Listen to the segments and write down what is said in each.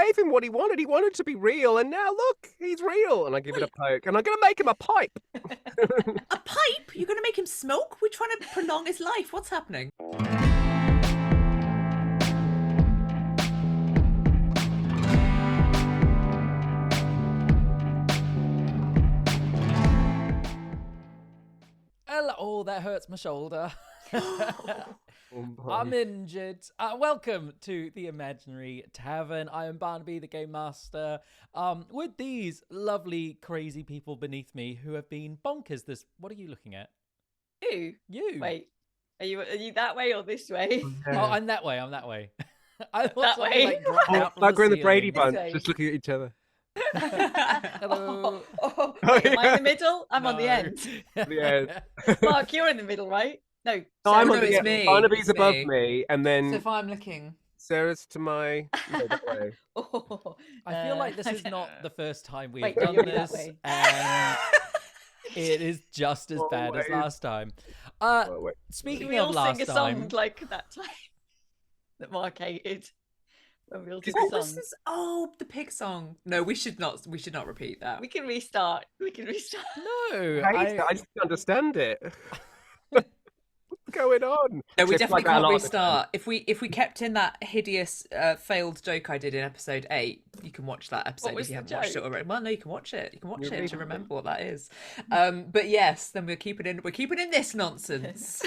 gave him what he wanted. He wanted to be real, and now look, he's real. And I give it a poke, and I'm going to make him a pipe. A pipe? You're going to make him smoke? We're trying to prolong his life. What's happening? Oh, that hurts my shoulder. I'm injured. Welcome to the Imaginary Tavern. I am Barnaby, the Game Master, with these lovely, crazy people beneath me who have been bonkers. What are you looking at? You. Wait, are you that way or this way? Oh, I'm that way. I thought That someone, way? like, dropped out from Like we're in the ceiling. Brady This Bunch, way. just looking at each other. Hello. Wait, am I in the middle? I'm on the No. end. Yeah. Mark, you're in the middle, right? No. No, Sarah. I'm no, on the it's end. me. Barnaby's It's above me. me, and then So if I'm looking... Sarah's to my that way. Oh, I feel like this is not the first time we've Wait, done you're that this, way. and it is just as bad as Always. last time. Oh, wait. Speaking we of all last sing a song time, like that time that Mark hated when we all did What the was song. this? Oh, the pig song. No, we should not repeat that. We can restart. no, I just don't understand it. What's going on? No, we It's definitely like that a can't lot of the time. restart. If we kept in that hideous failed joke I did in episode 8, you can watch that episode was if you the haven't watched it joke? already. Well, no, you can watch it. You can watch You're it to leaving remember what that is. But yes, then we're keeping in this nonsense.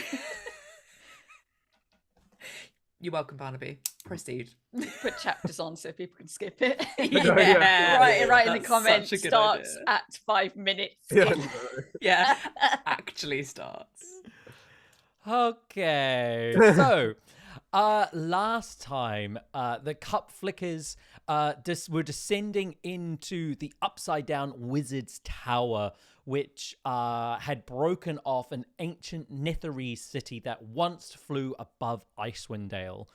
You're welcome, Barnaby. Proceed. Put chapters on so people can skip it. Yeah. Right in the That's comments. such a good Starts idea. at 5 minutes. Yeah, in. no. Yeah, actually starts. okay. So, last time, the cup flickers were descending into the upside down wizard's tower, which had broken off an ancient Netherese city that once flew above Icewind Dale.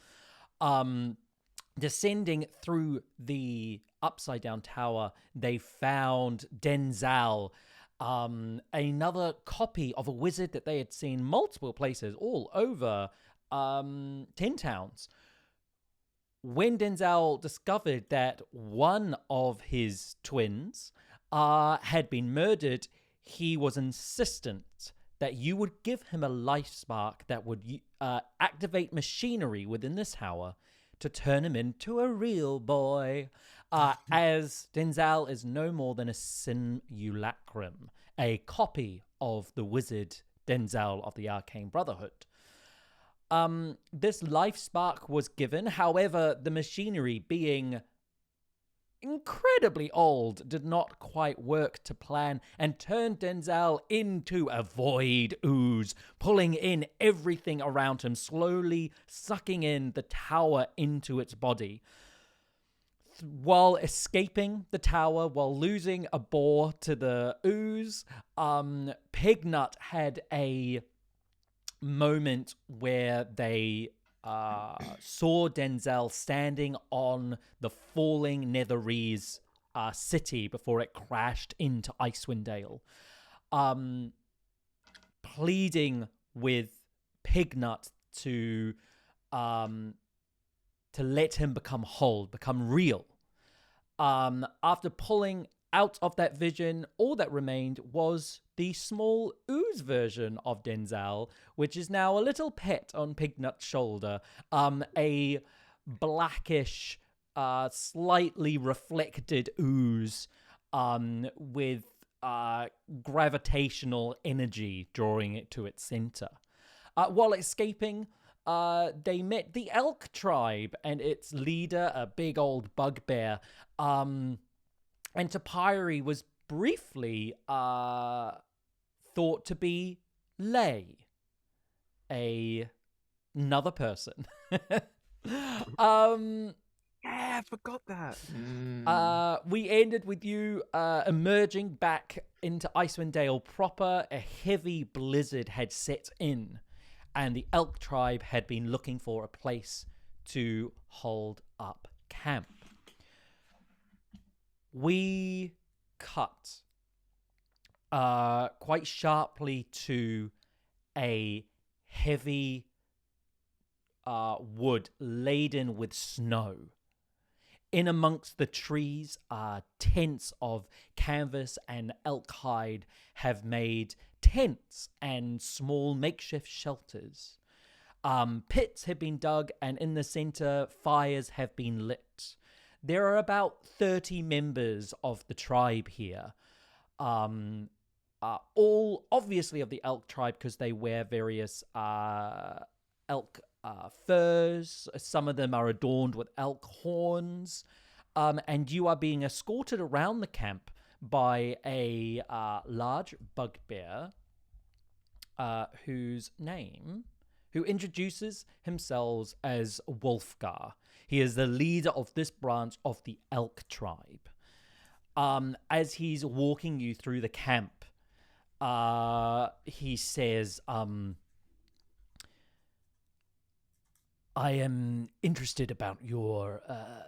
Descending through the upside down tower, they found Denzal, another copy of a wizard that they had seen multiple places all over 10 towns. When Denzal discovered that one of his twins had been murdered, he was insistent that you would give him a life spark that would activate machinery within this tower to turn him into a real boy. As Denzal is no more than a simulacrum, a copy of the wizard Denzal of the Arcane Brotherhood. This life spark was given, however, the machinery being incredibly old did not quite work to plan and turned Denzal into a void ooze, pulling in everything around him, slowly sucking in the tower into its body. While escaping the tower, while losing a boar to the ooze, Pignut had a moment where they saw Denzal standing on the falling Netherese city before it crashed into Icewind Dale, pleading with Pignut to let him become whole, become real. After pulling out of that vision, all that remained was the small ooze version of Denzal, which is now a little pet on Pignut's shoulder. A blackish, slightly reflected ooze with gravitational energy drawing it to its center. While escaping, they met the elk tribe and its leader, a big old bugbear. And Topiary was briefly thought to be Lay, another person. Yeah, I forgot that. We ended with you emerging back into Icewind Dale proper. A heavy blizzard had set in, and the elk tribe had been looking for a place to hold up camp. We cut quite sharply to a heavy wood laden with snow. In amongst the trees, tents of canvas and elk hide have made tents and small makeshift shelters. Pits have been dug, and in the center, fires have been lit. There are about 30 members of the tribe here. All obviously of the elk tribe because they wear various elk furs. Some of them are adorned with elk horns. And you are being escorted around the camp by a large bugbear who introduces himself as Wolfgar. He is the leader of this branch of the elk tribe. As he's walking you through the camp, he says, I am interested about your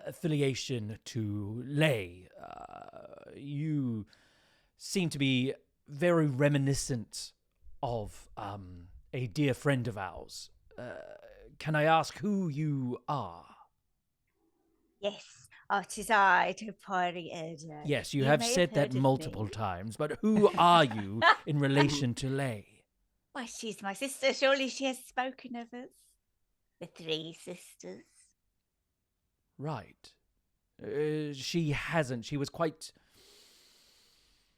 affiliation to Lay. You seem to be very reminiscent of a dear friend of ours. Can I ask who you are? Yes, it is I, Topiary Erda. Yes, you have may said that heard of multiple me. times, but who are you in relation to Lay? Why, she's my sister. Surely she has spoken of us. The three sisters. Right. She hasn't. She was quite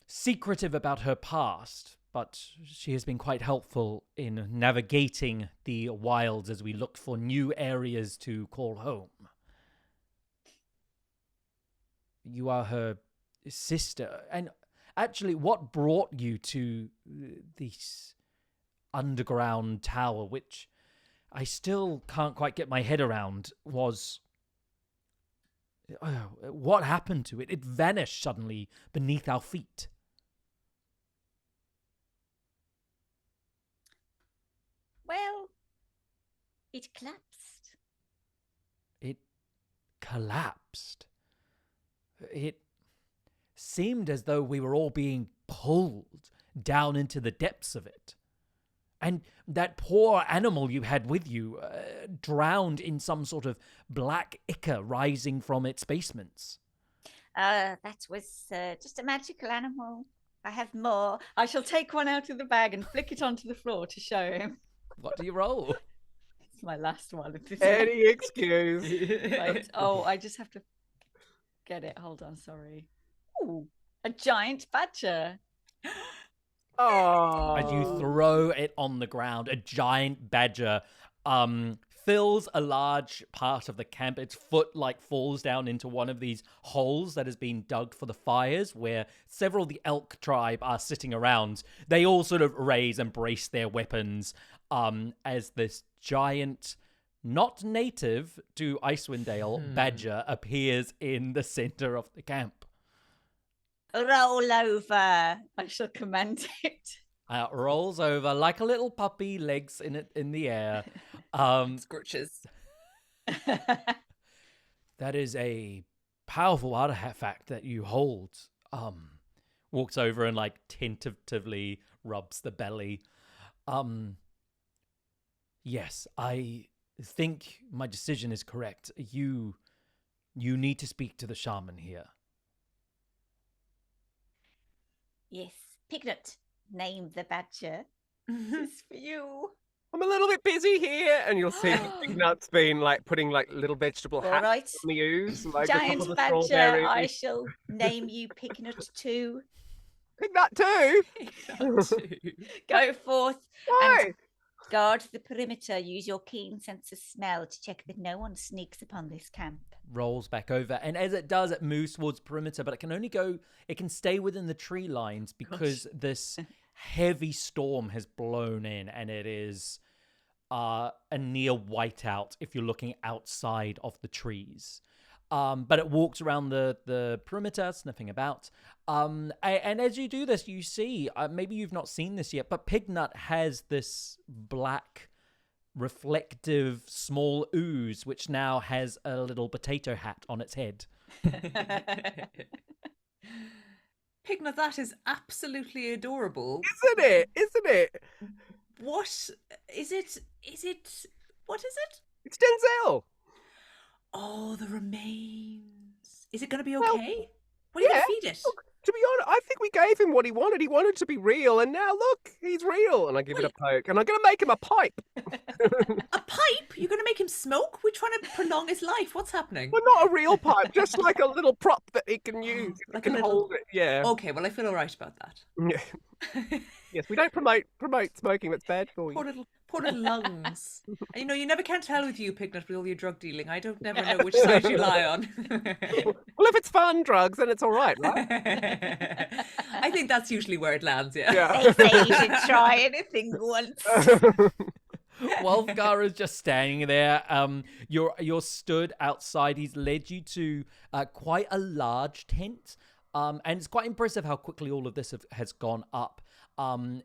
secretive about her past, but she has been quite helpful in navigating the wilds as we look for new areas to call home. You are her sister. And actually, what brought you to this underground tower, which I still can't quite get my head around, was... what happened to it? It vanished suddenly beneath our feet. Well, it collapsed. It collapsed. It seemed as though we were all being pulled down into the depths of it. And that poor animal you had with you drowned in some sort of black ichor rising from its basements. That was just a magical animal. I have more. I shall take one out of the bag and flick it onto the floor to show him. What do you roll? It's my last one of this. Any excuse. Right. Oh, I just have to get it. Hold on, sorry. Ooh, a giant badger. Oh. As you throw it on the ground, a giant badger fills a large part of the camp. Its foot falls down into one of these holes that has been dug for the fires, where several of the elk tribe are sitting around. They all sort of raise and brace their weapons as this giant, not native to Icewind badger appears in the center of the camp. Roll over. I shall command it. Rolls over like a little puppy, legs in the air. Scratches. That is a powerful artifact that you hold. Walks over and tentatively rubs the belly. Yes, I think my decision is correct. You need to speak to the shaman here. Yes, Pignut, name the badger. This is for you. I'm a little bit busy here, and you'll see Pignut's been putting little vegetable All hats right. on the ooze, a couple Giant of the badger, strawberries. I shall name you Pignut too. Pignut too. Go forth Why? and guard the perimeter. Use your keen sense of smell to check that no one sneaks upon this camp. Rolls back over, and as it does, it moves towards perimeter, but it can stay within the tree lines because this heavy storm has blown in, and it is a near whiteout if you're looking outside of the trees. But it walks around the perimeter, sniffing about. And as you do this, you see, maybe you've not seen this yet, but Pignut has this black, reflective, small ooze, which now has a little potato hat on its head. Pignut, that is absolutely adorable. Isn't it? Isn't it? What is it? What is it? It's Denzel. Oh, the remains. Is it going to be Well, okay? What are you going yeah. to feed it? Look, to be honest, I think we gave him what he wanted. He wanted to be real, and now look, he's real. And I give it a poke, and I'm going to make him a pipe. A pipe? You're going to make him smoke? We're trying to prolong his life. What's happening? Well, not a real pipe, just like a little prop that he can use. Like He a can little- hold it. Yeah. Okay, well, I feel all right about that. Yeah. Yes, we don't promote smoking. That's bad for you. Poor little lungs. And, you never can tell with you, Pignut, with all your drug dealing. I don't never know which side you lie on. Well, if it's fun drugs, then it's all right, right? I think that's usually where it lands, yeah. Yeah. They say you should try anything once. Wolfgar is just standing there. You're stood outside. He's led you to quite a large tent. And it's quite impressive how quickly all of this has gone up.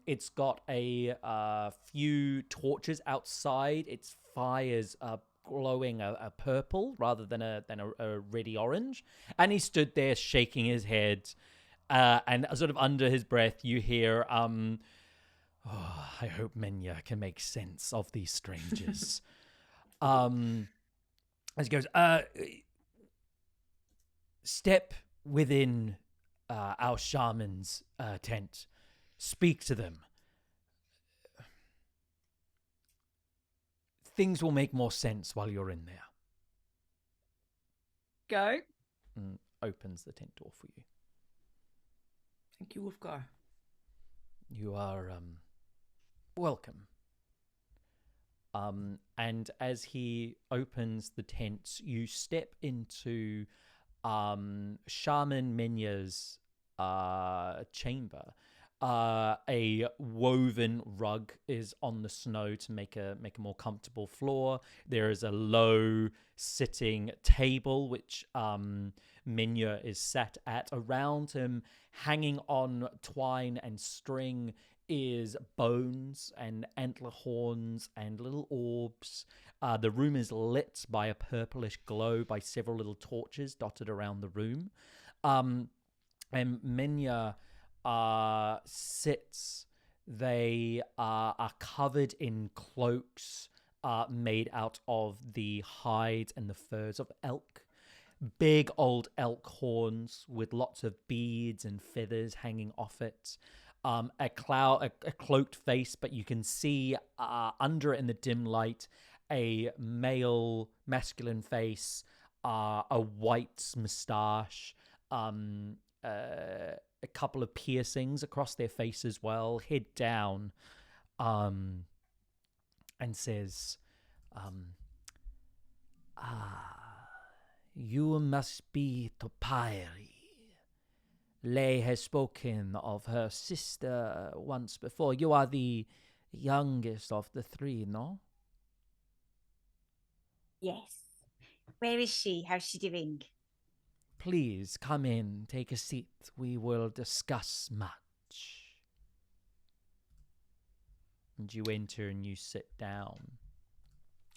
It's got a few torches outside. Its fires are glowing a purple rather than a reddy orange. And he stood there shaking his head. And sort of under his breath, you hear, "Oh, I hope Menya can make sense of these strangers." As he goes, "Step within our shaman's tent. Speak to them. Things will make more sense while you're in there." Go. And opens the tent door for you. Thank you, Wolfgar. You are welcome. And as he opens the tent, you step into Shaman Menya's chamber. A woven rug is on the snow to make a more comfortable floor. There is a low sitting table which Menya is sat at. Around him, hanging on twine and string, is bones and antler horns and little orbs. The room is lit by a purplish glow by several little torches dotted around the room. And Menya sits. They are covered in cloaks made out of the hides and the furs of elk. Big old elk horns with lots of beads and feathers hanging off it. A cloaked face, but you can see under it in the dim light a masculine face, a white moustache, a couple of piercings across their face as well, head down, and says, "You must be Topiary. Lay has spoken of her sister once before. You are the youngest of the three, no?" Yes. Where is she? How's she doing? "Please come in, take a seat. We will discuss much." And you enter and you sit down.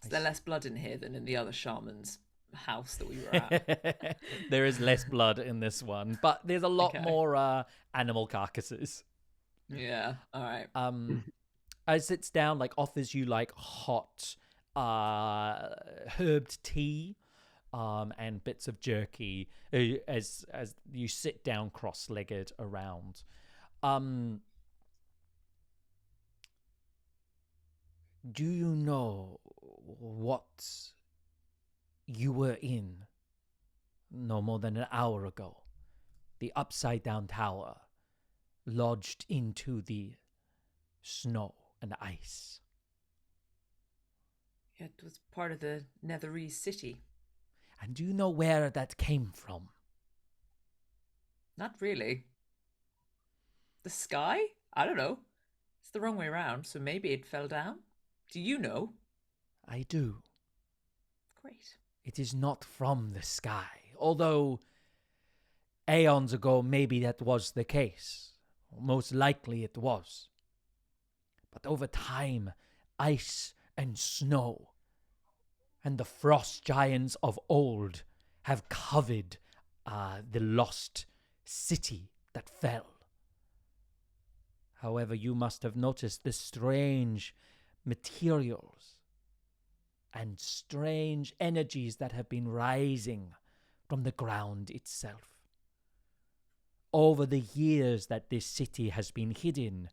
Is there less blood in here than in the other shaman's house that we were at? There is less blood in this one, but there's a lot Okay. more animal carcasses. Yeah, all right. As sits down, offers you hot herbed tea, and bits of jerky as you sit down cross-legged around. Do you know what you were in no more than an hour ago? The upside-down tower lodged into the snow and ice. It was part of the Netherese city. And do you know where that came from? Not really. The sky? I don't know. It's the wrong way around, so maybe it fell down. Do you know? I do. Great. It is not from the sky, although aeons ago maybe that was the case. Most likely it was. But over time, ice and snow and the frost giants of old have covered the lost city that fell. However, you must have noticed the strange materials and strange energies that have been rising from the ground itself. Over the years that this city has been hidden,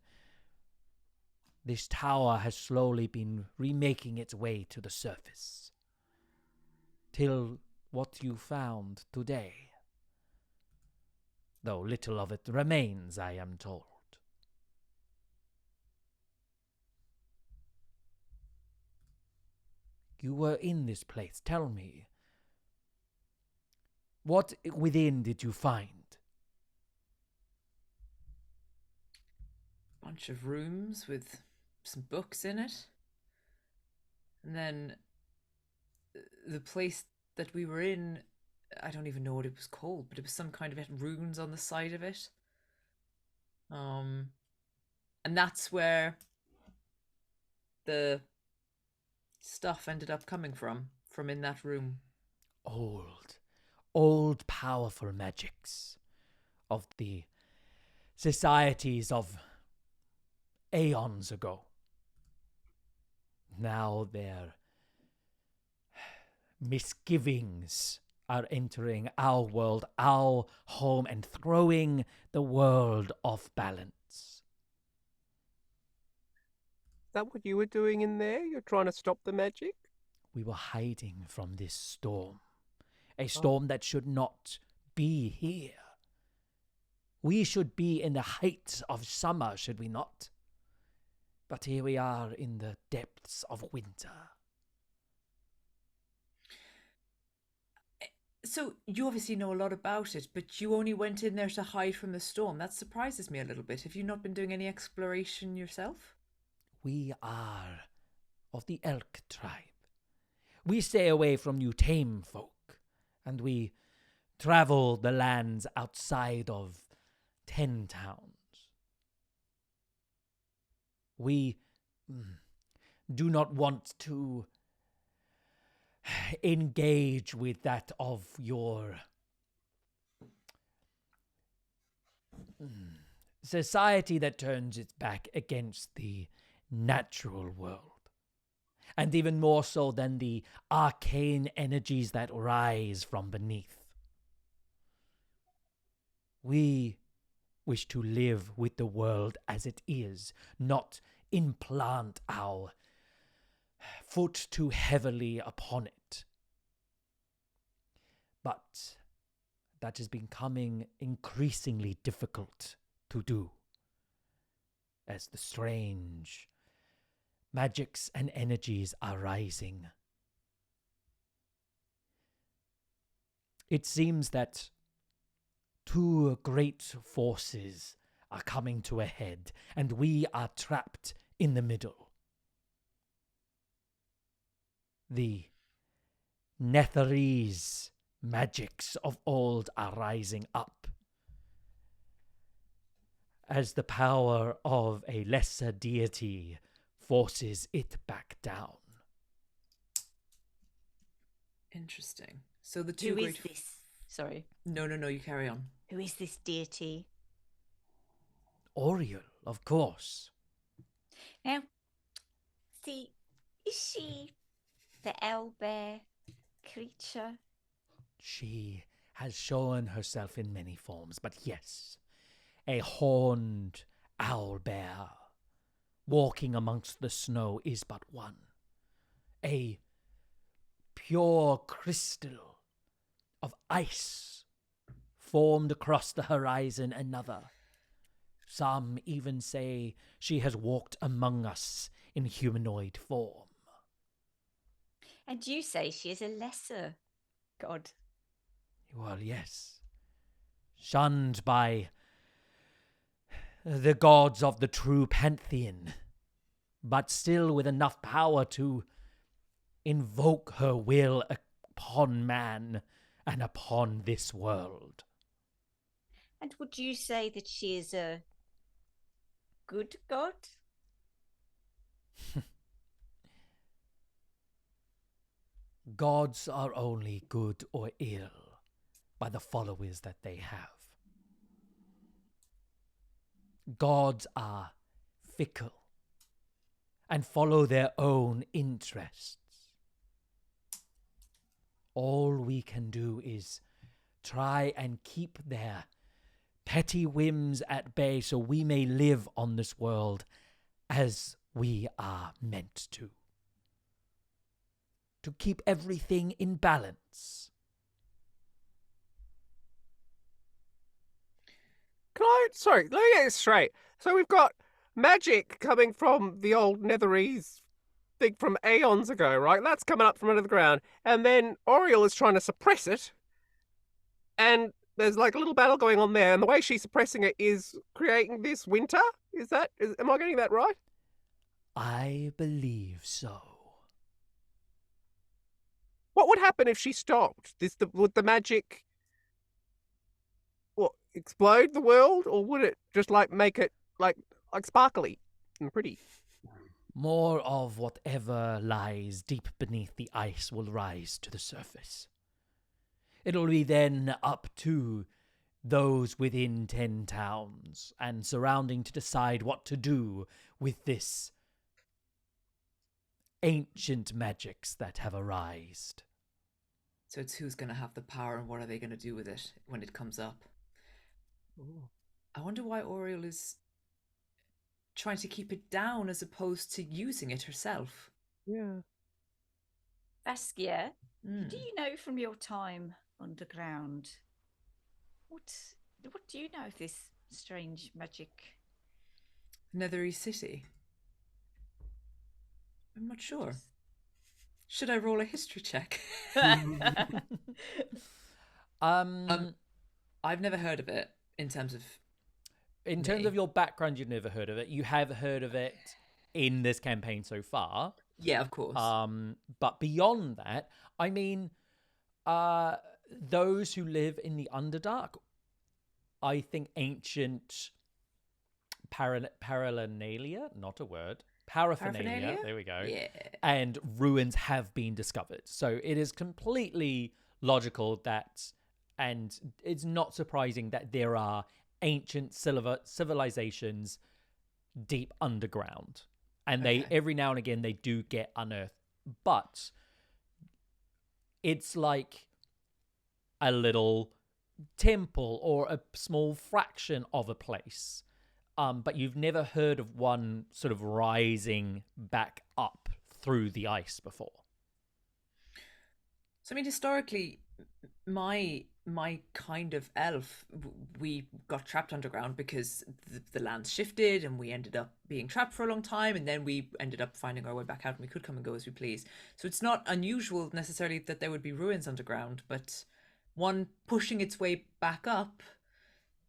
this tower has slowly been remaking its way to the surface. Till what you found today. Though little of it remains, I am told. You were in this place. Tell me, what within did you find? Bunch of rooms with some books in it. And then the place that we were in, I don't even know what it was called, but it was some kind of, it had runes on the side of it. And that's where the stuff ended up coming from in that room. Old powerful magics of the societies of aeons ago. Now their misgivings are entering our world, our home, and throwing the world off balance. Is that what you were doing in there? You're trying to stop the magic? We were hiding from this storm. A storm that should not be here. We should be in the heights of summer, should we not? But here we are in the depths of winter. So you obviously know a lot about it, but you only went in there to hide from the storm. That surprises me a little bit. Have you not been doing any exploration yourself? We are of the elk tribe. We stay away from you tame folk, and we travel the lands outside of 10 towns. We do not want to engage with that of your society that turns its back against the natural world. And even more so than the arcane energies that rise from beneath. We wish to live with the world as it is, not implant our foot too heavily upon it. But that is becoming increasingly difficult to do, as the strange magics and energies are rising. It seems that two great forces are coming to a head, and we are trapped in the middle. The Netherese magics of old are rising up, as the power of a lesser deity forces it back down. Interesting. So the two Who great... is this? Sorry. No, you carry on. Who is this deity? Oriel, of course. Now, see, is she the owlbear creature? She has shown herself in many forms, but yes, a horned owlbear walking amongst the snow is but one. A pure crystal of ice formed across the horizon another. Some even say she has walked among us in humanoid form. And you say she is a lesser god. Well, yes. Shunned by the gods of the true pantheon, but still with enough power to invoke her will upon man and upon this world. And would you say that she is a good god? Gods are only good or ill by the followers that they have. Gods are fickle and follow their own interests. All we can do is try and keep their petty whims at bay so we may live on this world as we are meant to. To keep everything in balance. Sorry, let me get this straight. So we've got magic coming from the old Netherese thing from aeons ago, right? That's coming up from under the ground. And then Oriel is trying to suppress it. And there's like a little battle going on there. And the way she's suppressing it is creating this winter? Am I getting that right? I believe so. What would happen if she stopped? Would the magic explode the world, or would it just like make it like sparkly and pretty? More of whatever lies deep beneath the ice will rise to the surface. It'll be then up to those within 10 towns and surrounding to decide what to do with this ancient magics that have arisen. So it's who's going to have the power and what are they going to do with it when it comes up. Ooh. I wonder why Oriel is trying to keep it down as opposed to using it herself. Yeah. Baskia, do you know from your time underground, what do you know of this strange magic? Nethery City? I'm not sure. Should I roll a history check? I've never heard of it in terms of your background. You've never heard of it. You have heard of it in this campaign so far. Yeah, of course. But beyond that, I mean, those who live in the Underdark, I think ancient paraphernalia, not a word, paraphernalia, there we go, yeah, and ruins have been discovered. So it is completely logical that, and it's not surprising that there are ancient civilizations deep underground. And they, every now and again, they do get unearthed. But it's like a little temple or a small fraction of a place. But you've never heard of one sort of rising back up through the ice before. So, I mean, historically, my kind of elf, we got trapped underground because the lands shifted and we ended up being trapped for a long time, and then we ended up finding our way back out and we could come and go as we please. So it's not unusual necessarily that there would be ruins underground, but one pushing its way back up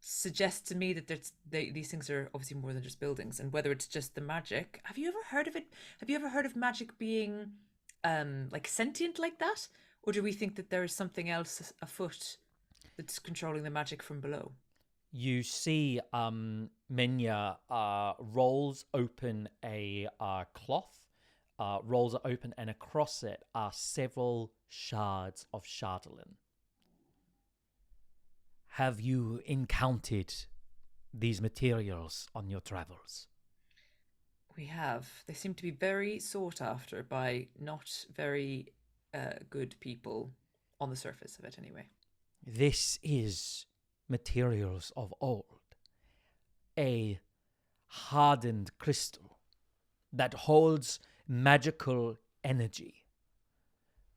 suggests to me that these things are obviously more than just buildings. And whether it's just the magic, have you ever heard of it? Have you ever heard of magic being like sentient like that? Or do we think that there is something else afoot that's controlling the magic from below? You see Menya rolls open a cloth, rolls it open, and across it are several shards of Shardolin. Have you encountered these materials on your travels? We have. They seem to be very sought after by not very good people on the surface of it anyway. This is materials of old. A hardened crystal that holds magical energy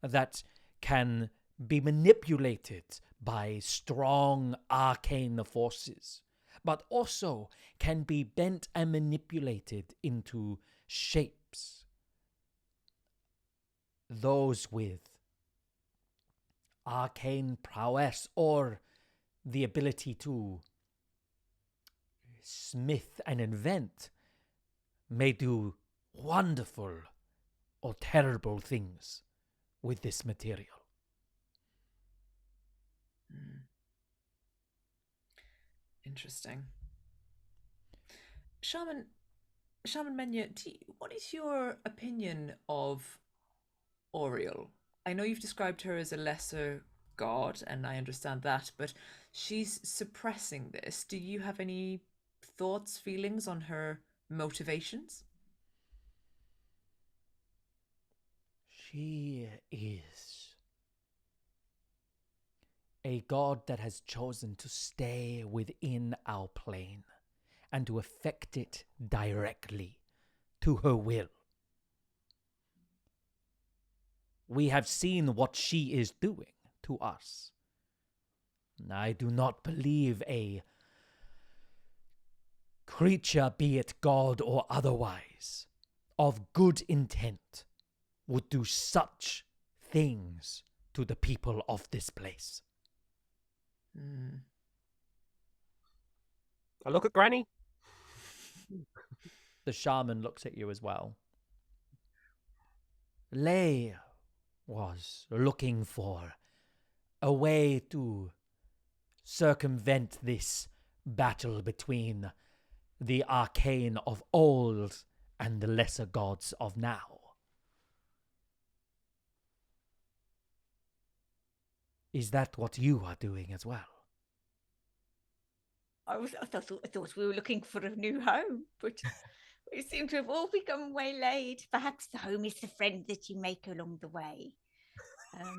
that can be manipulated by strong arcane forces, but also can be bent and manipulated into shapes. Those with arcane prowess or the ability to smith and invent may do wonderful or terrible things with this material. Interesting. Shaman Menya, what is your opinion of Oriel? I know you've described her as a lesser god, and I understand that, but she's suppressing this. Do you have any thoughts, feelings on her motivations? She is A god that has chosen to stay within our plane and to affect it directly to her will. We have seen what she is doing to us. I do not believe a creature, be it god or otherwise, of good intent would do such things to the people of this place. I look at Granny. The shaman looks at you as well. Lay was looking for a way to circumvent this battle between the arcane of old and the lesser gods of now. Is that what you are doing as well? I thought we were looking for a new home, but we seem to have all become waylaid. Perhaps the home is the friend that you make along the way.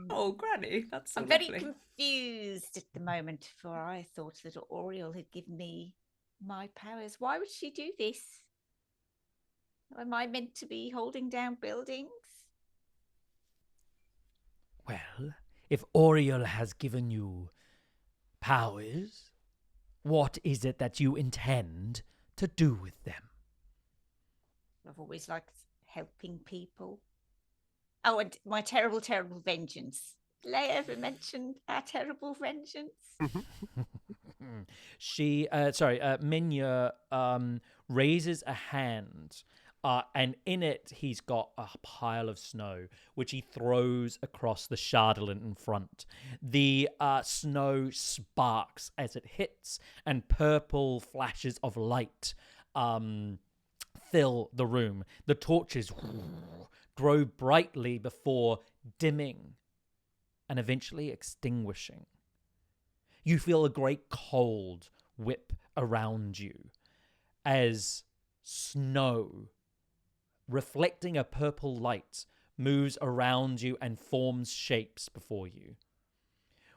Oh, Granny, that's so I'm very lovely. confused at the moment, for I thought that Oriel had given me my powers. Why would she do this? Am I meant to be holding down buildings? Well, if Oriel has given you powers, what is it that you intend to do with them? I've always liked helping people. Oh, and my terrible, terrible vengeance. Did I ever mention our terrible vengeance? Minya raises a hand, and in it he's got a pile of snow, which he throws across the Chardolin in front. The snow sparks as it hits, and purple flashes of light fill the room. The torches grow brightly before dimming and eventually extinguishing. You feel a great cold whip around you as snow, reflecting a purple light, moves around you and forms shapes before you.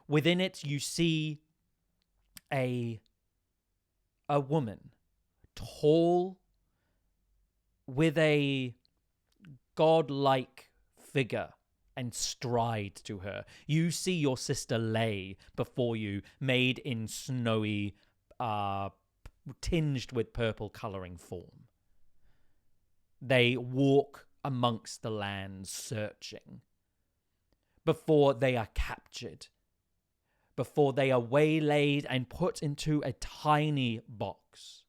Within it, you see a woman, tall, with a godlike figure and stride to her. You see your sister lay before you, made in snowy, tinged with purple colouring form. They walk amongst the lands searching before they are captured, before they are waylaid and put into a tiny box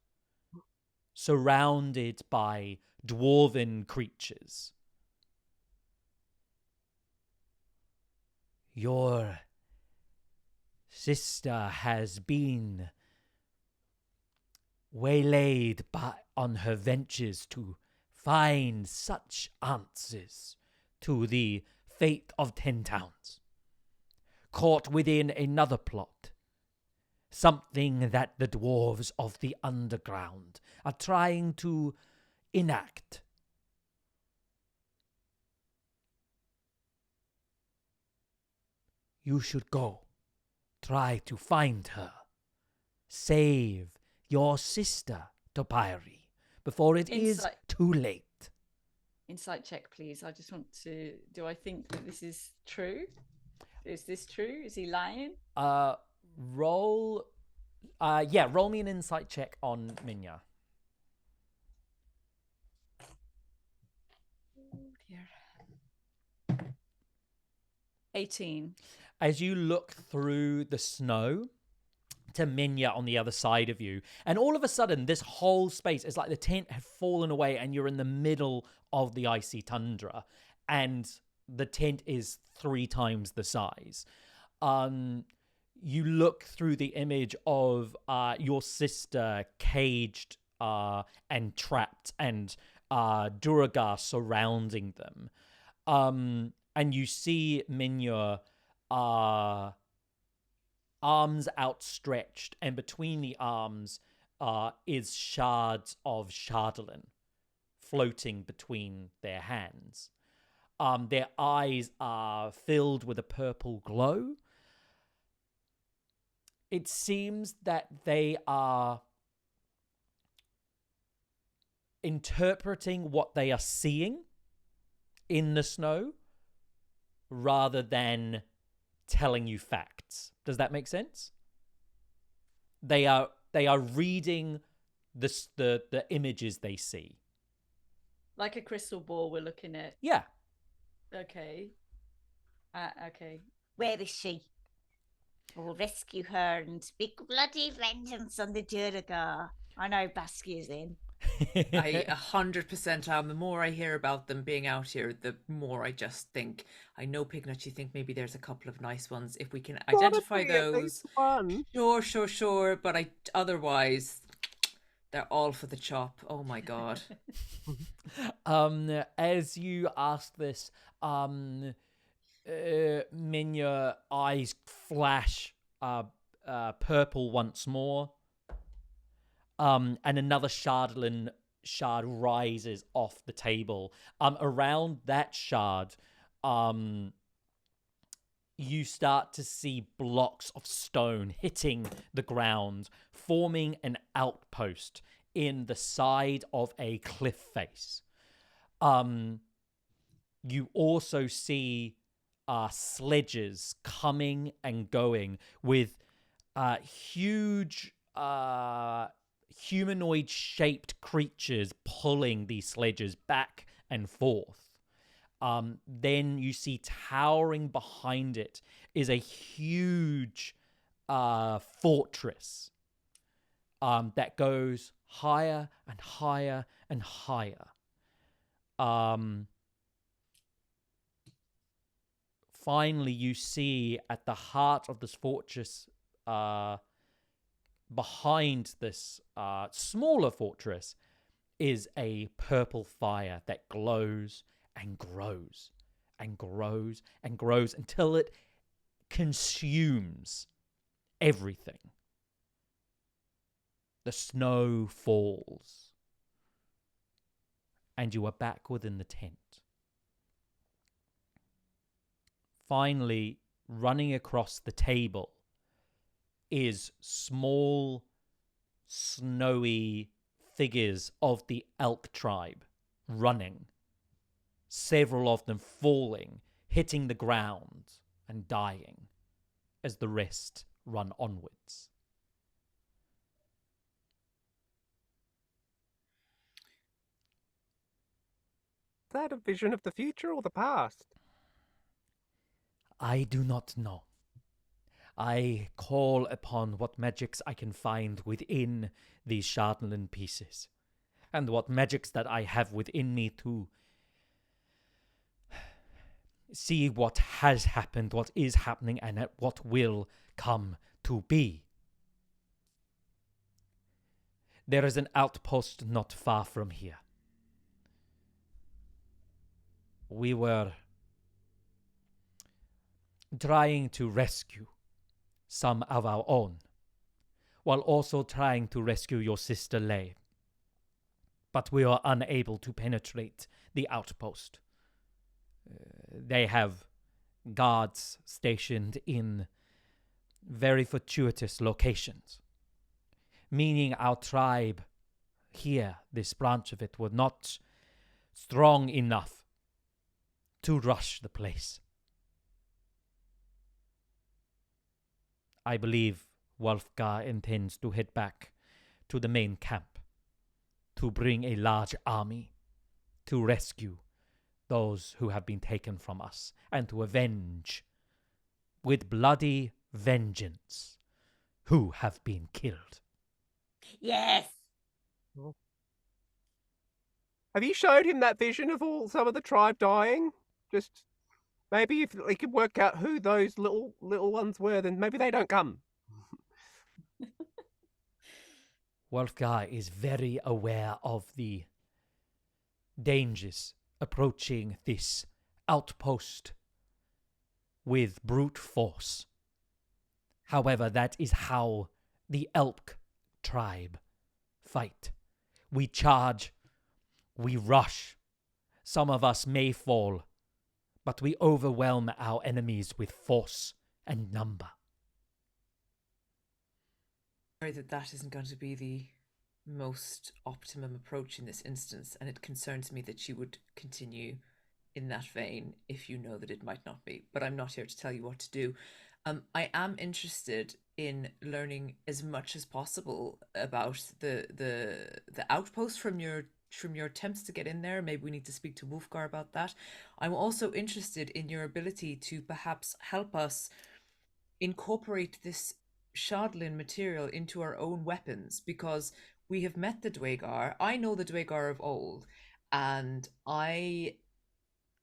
surrounded by dwarven creatures. Your sister has been waylaid on her ventures to find such answers to the fate of 10 towns. Caught within another plot, something that the dwarves of the underground are trying to enact. You should go. Try to find her. Save your sister, Topiary, before it is too late. Insight check, please. I just want to... Do I think that this is true? Is this true? Is he lying? Roll me an insight check on Minya. Oh, dear. 18. As you look through the snow to Minya on the other side of you, and all of a sudden this whole space is like the tent had fallen away and you're in the middle of the icy tundra, and the tent is 3 times the size. You look through the image of your sister caged and trapped, and Duergar surrounding them. And you see Minya arms outstretched, and between the arms is shards of Chardolin floating between their hands. Their eyes are filled with a purple glow, It seems that they are interpreting what they are seeing in the snow rather than telling you facts. Does that make sense? They are reading the images they see. Like a crystal ball we're looking at. Yeah. Okay. Okay. Where is she? We'll rescue her and speak bloody vengeance on the Duergar. I know Baskia's in. I 100% am. The more I hear about them being out here, the more I just think, I know, Pignut, you think maybe there's a couple of nice ones. If we can identify Gotta be at those, least one. sure. But otherwise, they're all for the chop. Oh my god. As you ask this, Minya eyes flash purple once more. And another shard rises off the table. Around that shard, you start to see blocks of stone hitting the ground, forming an outpost in the side of a cliff face. You also see sledges coming and going with huge humanoid-shaped creatures pulling these sledges back and forth. Then you see towering behind it is a huge fortress that goes higher and higher and higher. Finally, you see at the heart of this fortress, behind this smaller fortress, is a purple fire that glows and grows and grows and grows until it consumes everything. The snow falls, and you are back within the tent. Finally, running across the table is small, snowy figures of the elk tribe running, several of them falling, hitting the ground and dying as the rest run onwards. Is that a vision of the future or the past? I do not know. I call upon what magics I can find within these Shardland pieces, and what magics that I have within me to see what has happened, what is happening, and what will come to be. There is an outpost not far from here. We were trying to rescue some of our own, while also trying to rescue your sister Lay. But we are unable to penetrate the outpost. They have guards stationed in very fortuitous locations, meaning our tribe here, this branch of it, was not strong enough to rush the place. I believe Wolfgar intends to head back to the main camp to bring a large army to rescue those who have been taken from us and to avenge with bloody vengeance who have been killed. Yes. Have you showed him that vision of some of the tribe dying? Just maybe if he could work out who those little ones were, then maybe they don't come. Wolfgar is very aware of the dangers approaching this outpost with brute force. However, that is how the elk tribe fight. We charge, we rush. Some of us may fall, but we overwhelm our enemies with force and number. worry that that isn't going to be the most optimum approach in this instance, and it concerns me that you would continue in that vein if you know that it might not be. But I'm not here to tell you what to do. I am interested in learning as much as possible about the outpost from your attempts to get in there. Maybe we need to speak to Wolfgar about that. I'm also interested in your ability to perhaps help us incorporate this Shardlin material into our own weapons, because we have met the Duergar. I know the Duergar of old, and I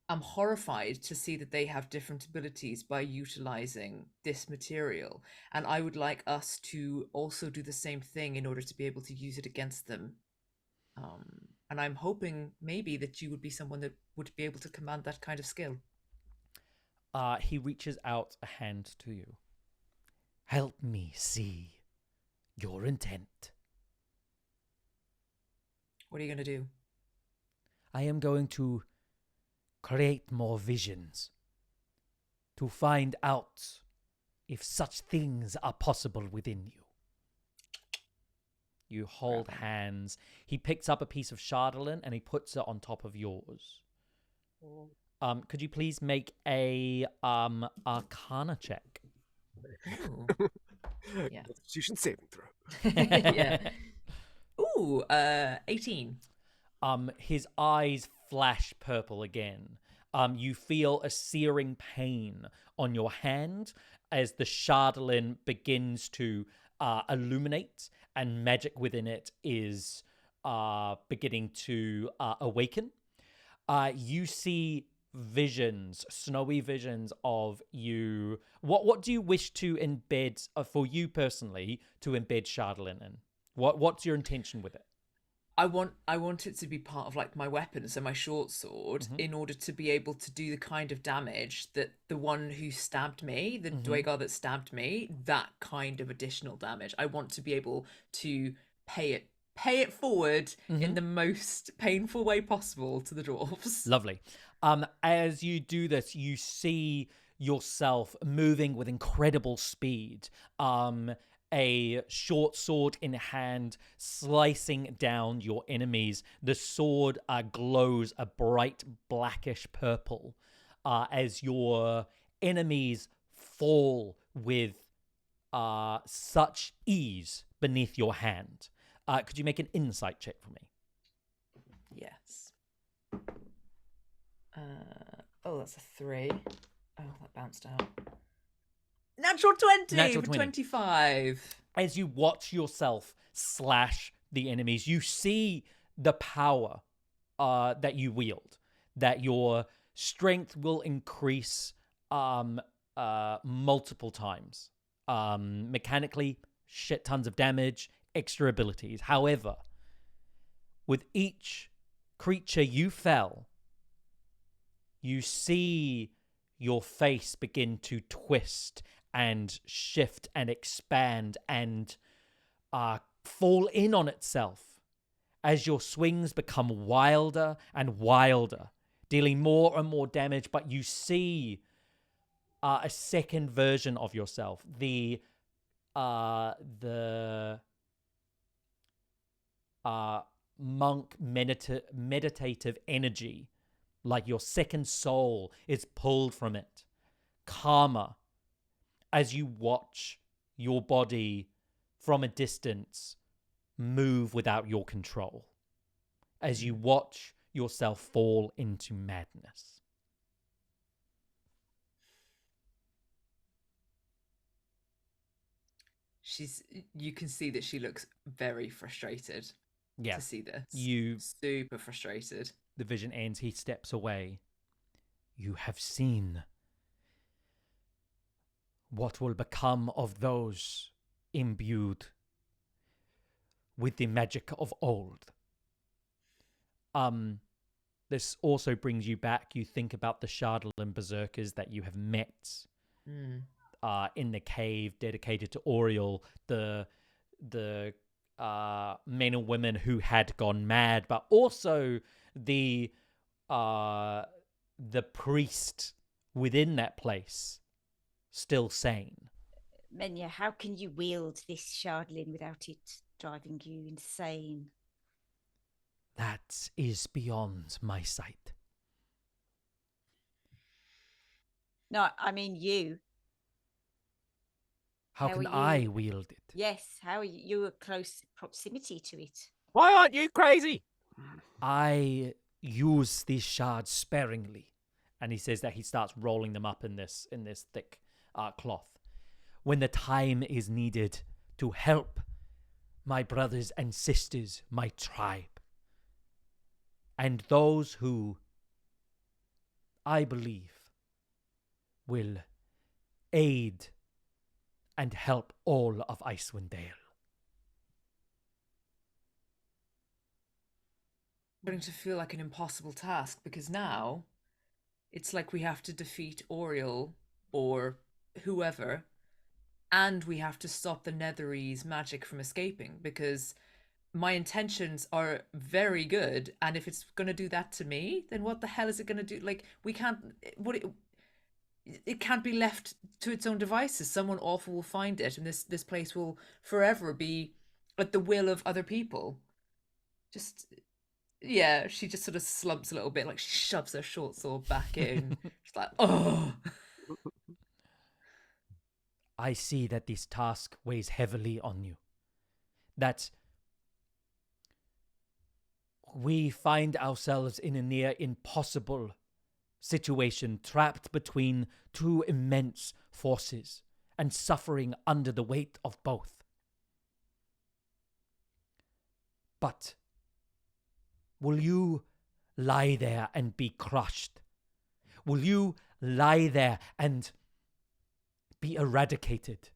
am horrified to see that they have different abilities by utilizing this material. And I would like us to also do the same thing in order to be able to use it against them. And I'm hoping maybe that you would be someone that would be able to command that kind of skill. He reaches out a hand to you. Help me see your intent. What are you going to do? I am going to create more visions to find out if such things are possible within you. You hold hands. He picks up a piece of Shardlin and he puts it on top of yours. Could you please make a Arcana check? Yeah. Constitution saving throw. Yeah. Ooh, 18. His eyes flash purple again. You feel a searing pain on your hand as the Shardlin begins to illuminate, and magic within it is beginning to awaken. You see visions, snowy visions of you. What do you wish to embed for you personally to embed Shardlin in? What's your intention with it? I want it to be part of like my weapon, so my short sword, in order to be able to do the kind of damage that the one who stabbed me, the Duergar that stabbed me, that kind of additional damage. I want to be able to pay it forward in the most painful way possible to the dwarves. Lovely. As you do this, you see yourself moving with incredible speed. A short sword in hand, slicing down your enemies. The sword glows a bright blackish purple as your enemies fall with such ease beneath your hand. Could you make an insight check for me? Yes. That's a 3. Oh, that bounced out. Natural 20 Natural for 20. 25. As you watch yourself slash the enemies, you see the power that you wield, that your strength will increase multiple times. Mechanically, shit tons of damage, extra abilities. However, with each creature you fell, you see your face begin to twist and shift and expand and fall in on itself as your swings become wilder and wilder, dealing more and more damage. But you see a second version of yourself, the monk meditative energy, like your second soul is pulled from it, calmer, as you watch your body from a distance move without your control, as you watch yourself fall into madness. You can see that she looks very frustrated to see this. Super frustrated. The vision ends. He steps away. You have seen what will become of those imbued with the magic of old. This also brings you back. You think about the Shardlin berserkers that you have met in the cave dedicated to Oriel, the men and women who had gone mad, but also the priest within that place, still sane. Menya, how can you wield this shardlin without it driving you insane? That is beyond my sight. No, I mean you. How How can are I you- wield it? Yes, how are you? You were close proximity to it. Why aren't you crazy? I use these shards sparingly. And he says that he starts rolling them up in this thick cloth. When the time is needed to help my brothers and sisters, my tribe, and those who I believe will aid and help all of Icewind Dale. Starting to feel like an impossible task because now it's like we have to defeat Oriel or whoever, and we have to stop the Netherese magic from escaping because my intentions are very good, and if it's going to do that to me, then what the hell is it going to do? Like, we can't... It can't be left to its own devices. Someone awful will find it, and this place will forever be at the will of other people. Just... Yeah, she just sort of slumps a little bit, like she shoves her short sword back in. She's like, oh. I see that this task weighs heavily on you. That we find ourselves in a near impossible situation, trapped between two immense forces and suffering under the weight of both. But will you lie there and be crushed? Will you lie there and be eradicated?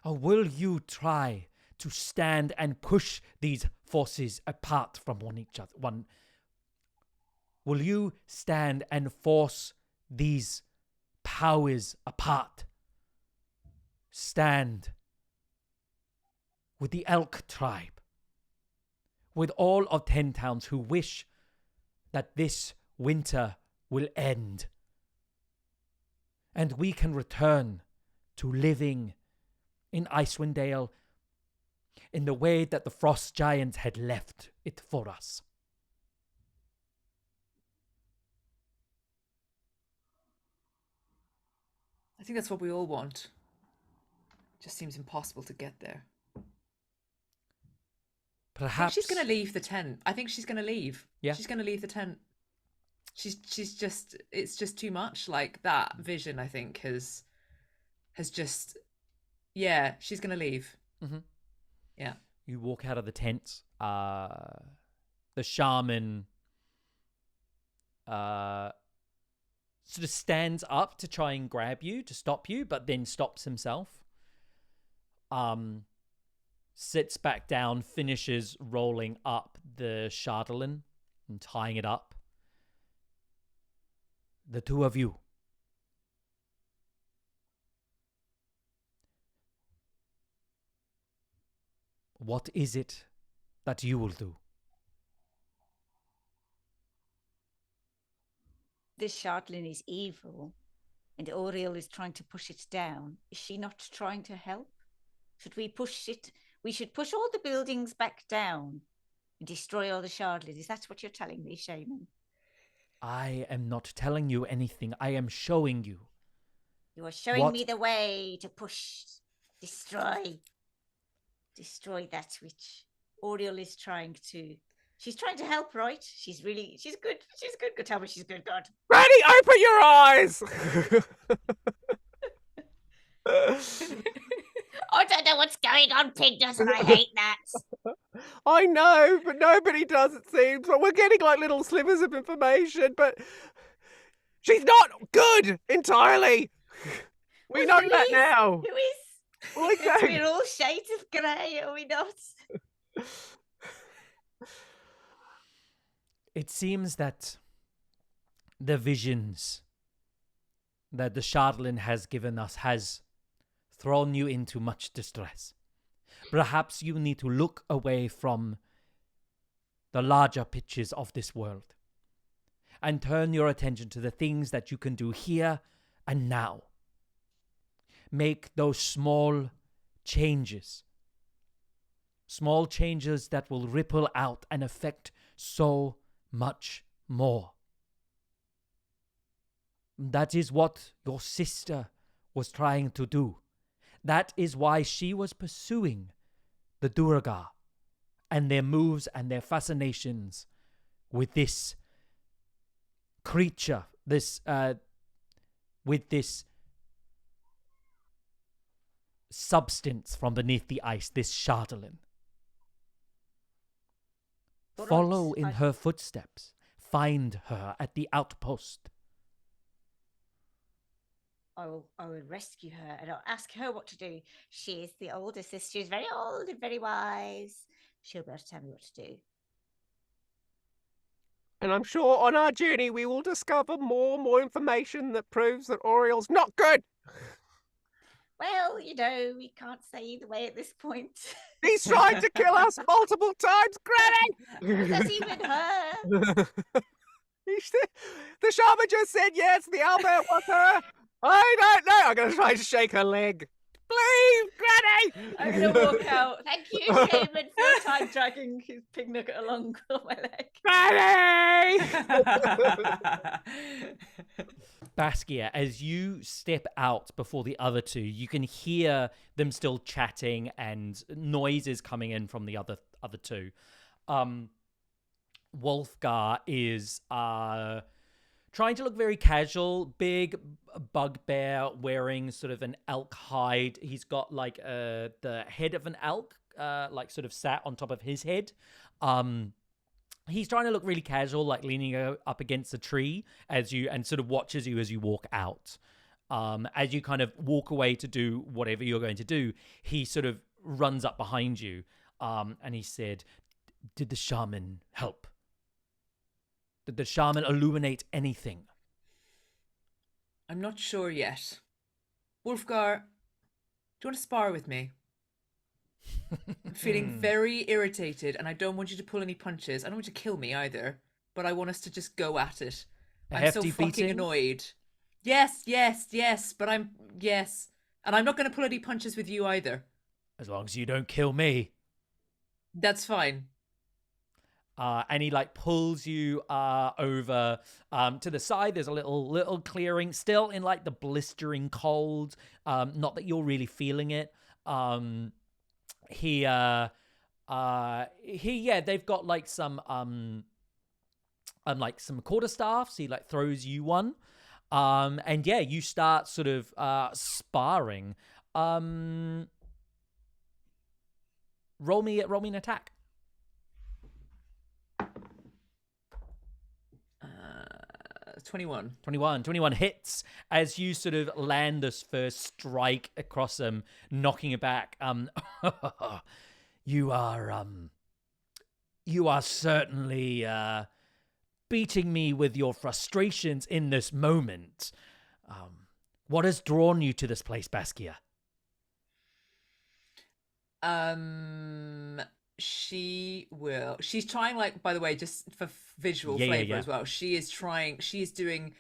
Or will you try to stand and push these forces apart from each other? Will you stand and force these powers apart? Stand with the Elk tribe, with all of 10 towns who wish that this winter will end, and we can return to living in Icewind Dale in the way that the Frost Giants had left it for us. I think that's what we all want. It just seems impossible to get there. I think Perhaps she's going to leave the tent. I think she's going to leave. Yeah. She's going to leave the tent. She's just, it's just too much. Like, that vision, I think, has just, yeah, she's going to leave. Mhm. Yeah. You walk out of the tent. The shaman sort of stands up to try and grab you, to stop you, but then stops himself. Sits back down, finishes rolling up the chandelier and tying it up. The two of you. What is it that you will do? This shardlin is evil, and Oriel is trying to push it down. Is she not trying to help? Should we push it? We should push all the buildings back down and destroy all the shardlin. Is that what you're telling me, Shaman? I am not telling you anything. I am showing you. You are showing What- me the way to push, destroy that which Oriel is trying to. She's trying to help, right? She's good. She's good. Good. Tell me she's good. God. Granny, open your eyes! I don't know what's going on, Pignut, and I hate that. I know, but nobody does, it seems. But we're getting like little slivers of information, but she's not good entirely. We Well, know who that is? now. Who is? Well, exactly. We're all shades of grey, are we not? It seems that the visions that the Shardlin has given us has thrown you into much distress. Perhaps you need to look away from the larger pictures of this world and turn your attention to the things that you can do here and now. make those small changes. Small changes that will ripple out and affect so much more. That is what your sister was trying to do. That is why she was pursuing the Duergar and their moves and their fascinations with this creature, with this substance from beneath the ice, this Chardalin. Follow in her footsteps. Find her at the outpost. I will rescue her and I'll ask her what to do. She is the oldest sister. She's very old and very wise. She'll be able to tell me what to do. And I'm sure on our journey we will discover more information that proves that Oriel's not good. Well, we can't say either way at this point. He's tried to kill us multiple times, Granny! That's even her. The shaman just said yes, the owlbear was her. I don't know. I'm going to try to shake her leg. Please, Granny! I'm going to walk out. Thank you, Shaman, for time dragging his pig nugget along on my leg. Granny! Baskia, as you step out before the other two, you can hear them still chatting and noises coming in from the other two. Wolfgar is trying to look very casual, big bugbear wearing sort of an elk hide. He's got like the head of an elk like sort of sat on top of his head. He's trying to look really casual, like leaning up against a tree and sort of watches you as you walk out. As you kind of walk away to do whatever you're going to do, he sort of runs up behind you and he said, "Did the shaman help? Did the shaman illuminate anything?" I'm not sure yet. Wolfgar, do you want to spar with me? I'm feeling very irritated and I don't want you to pull any punches. I don't want you to kill me either, but I want us to just go at it. I'm so fucking annoyed. Yes, but yes. And I'm not going to pull any punches with you either. As long as you don't kill me. That's fine. And he like pulls you over to the side. There's a little clearing, still in like the blistering cold. Not that you're really feeling it. They've got like some quarterstaffs. He like throws you one. And yeah, you start sort of sparring. Roll me an attack. 21 hits as you sort of land this first strike across him, knocking it back. You are certainly beating me with your frustrations in this moment. What has drawn you to this place, Baskia? She's trying, like, by the way, just for visual flavor as well. She is doing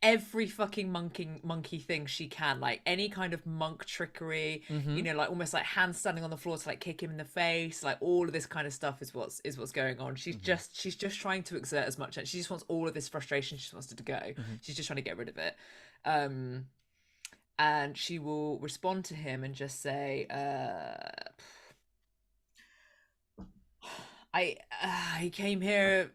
every fucking monkey thing she can, like any kind of monk trickery, like almost like hand standing on the floor to like kick him in the face, like all of this kind of stuff is what's going on. She's just trying to exert as much, and she just wants all of this frustration, she just wants it to go. She's just trying to get rid of it. And she will respond to him and just say, I came here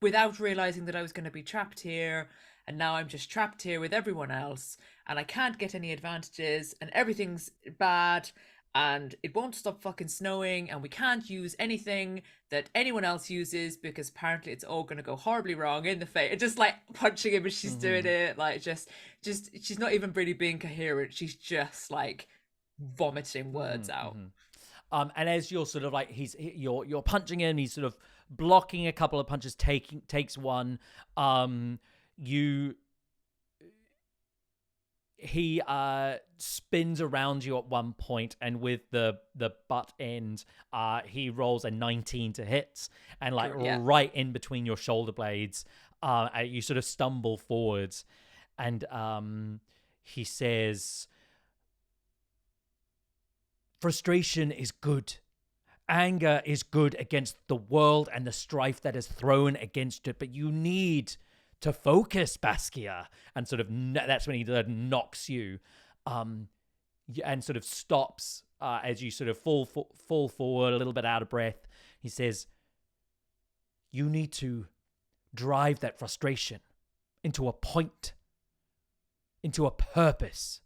without realizing that I was going to be trapped here, and now I'm just trapped here with everyone else, and I can't get any advantages, and everything's bad, and it won't stop fucking snowing, and we can't use anything that anyone else uses because apparently it's all going to go horribly wrong in the face. Just like punching him as she's doing it, like just she's not even really being coherent. She's just like vomiting words out. And as you're sort of like you're punching him, he's sort of blocking a couple of punches, takes one. He spins around you at one point, and with the butt end, he rolls a 19 to hit, and like right in between your shoulder blades, you sort of stumble forwards, and he says, Frustration is good. Anger is good against the world and the strife that is thrown against it, but you need to focus, Baskia. And sort of that's when he knocks you, and sort of stops as you sort of fall forward a little bit out of breath. He says, you need to drive that frustration into a point, into a purpose.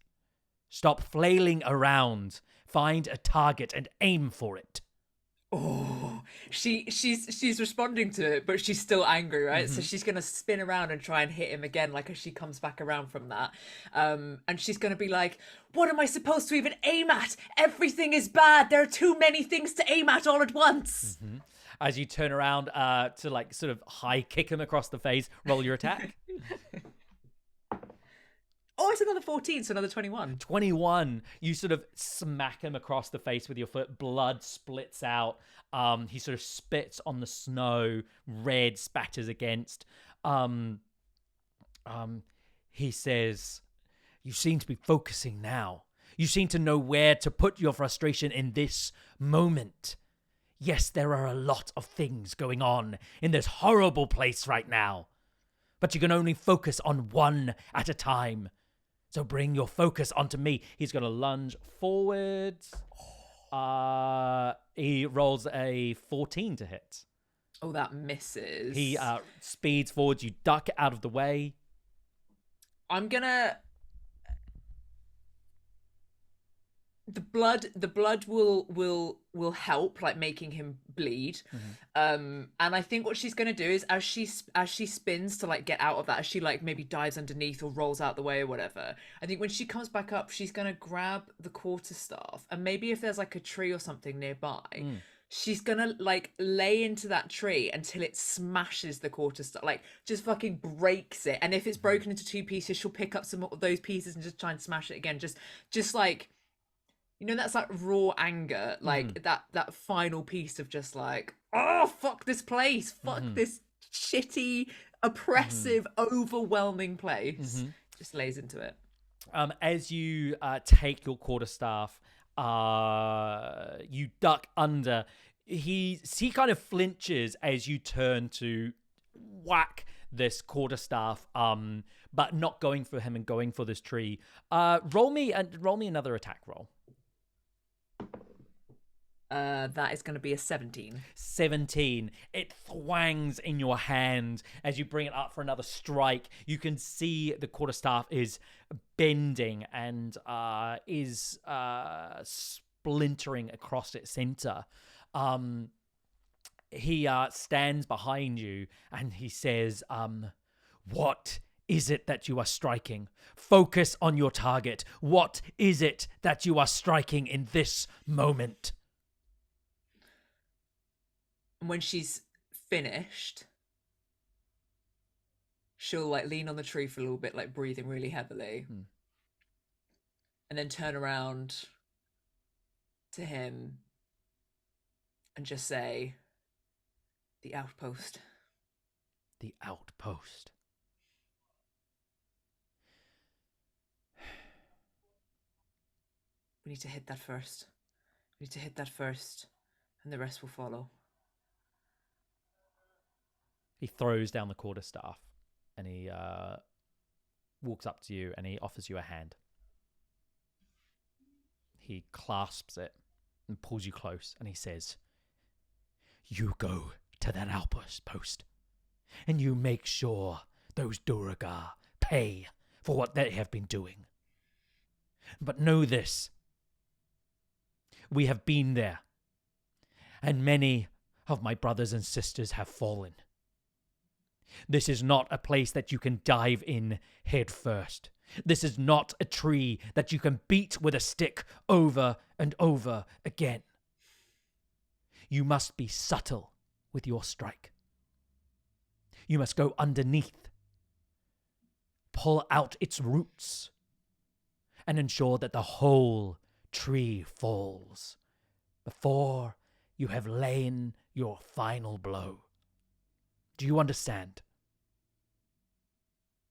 Stop flailing around. Find a target and aim for it. Oh, she's responding to it, but she's still angry, right? So she's gonna spin around and try and hit him again, like as she comes back around from that. And she's gonna be like, "What am I supposed to even aim at? Everything is bad. There are too many things to aim at all at once." As you turn around to like sort of high kick him across the face, roll your attack. Oh, it's another 14, so another 21. 21. You sort of smack him across the face with your foot. Blood splits out. He sort of spits on the snow. Red spatters against. He says, you seem to be focusing now. You seem to know where to put your frustration in this moment. Yes, there are a lot of things going on in this horrible place right now. But you can only focus on one at a time. So bring your focus onto me. He's going to lunge forwards. He rolls a 14 to hit. Oh, that misses. He speeds forwards. You duck out of the way. I'm gonna... The blood will help, like making him bleed. And I think what she's gonna do is as she spins to like get out of that, as she like maybe dives underneath or rolls out the way or whatever, I think when she comes back up, she's gonna grab the quarterstaff, and maybe if there's like a tree or something nearby, she's gonna like lay into that tree until it smashes the quarterstaff, like just fucking breaks it. And if it's broken into two pieces, she'll pick up some of those pieces and just try and smash it again. Just like, you know, that's like raw anger, like that final piece of just like, oh, fuck this place, fuck this shitty, oppressive, overwhelming place. Just lays into it. As you take your quarterstaff, you duck under. He kind of flinches as you turn to whack this quarterstaff, but not going for him and going for this tree. Roll me another attack roll. That is going to be a 17. 17. It thwangs in your hand as you bring it up for another strike. You can see the quarterstaff is bending and is splintering across its center. He stands behind you and he says, what is it that you are striking? Focus on your target. What is it that you are striking in this moment? When she's finished, she'll like lean on the tree for a little bit, like breathing really heavily, and then turn around to him and just say, "The outpost." The outpost. We need to hit that first. We need to hit that first, and the rest will follow. He throws down the quarterstaff and he walks up to you and he offers you a hand. He clasps it and pulls you close and he says, you go to that outpost and you make sure those Duergar pay for what they have been doing. But know this, we have been there and many of my brothers and sisters have fallen. This is not a place that you can dive in head first. This is not a tree that you can beat with a stick over and over again. You must be subtle with your strike. You must go underneath, pull out its roots, and ensure that the whole tree falls before you have lain your final blow. Do you understand?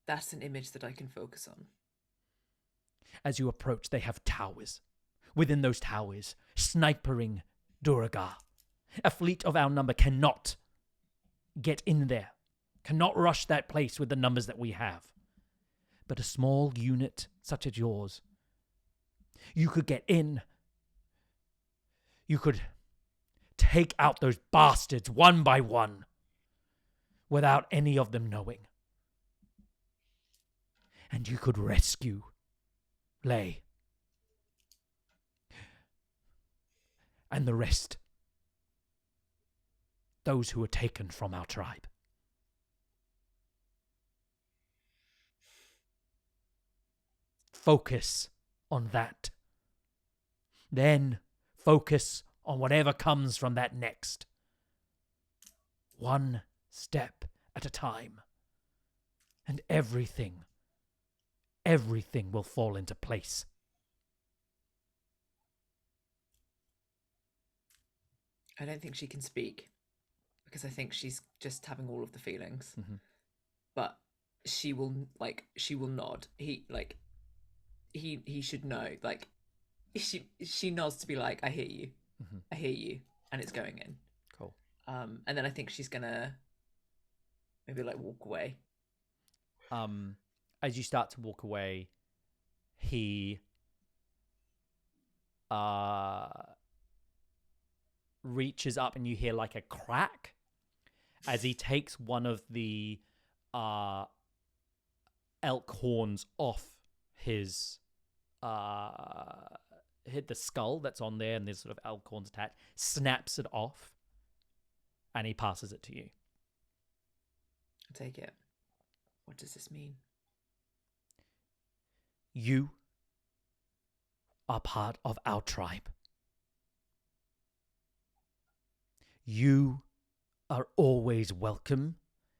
That's an image that I can focus on. As you approach, they have towers within those towers, snipering Duergar. A fleet of our number cannot get in there, cannot rush that place with the numbers that we have. But a small unit such as yours, you could get in. You could take out those bastards one by one without any of them knowing. And you could rescue Lay. And the rest. Those who were taken from our tribe. Focus on that. Then focus on whatever comes from that next. One step at a time. And everything will fall into place. I don't think she can speak because I think she's just having all of the feelings. Mm-hmm. But she will nod. He should know. Like she nods to be like, I hear you. Mm-hmm. I hear you, and it's going in. Cool. And then I think she's gonna maybe like walk away. As you start to walk away, he reaches up and you hear like a crack as he takes one of the elk horns off his hit the skull that's on there, and there's sort of elk horns attached, snaps it off, and he passes it to you. I'll take it. What does this mean? You are part of our tribe. You are always welcome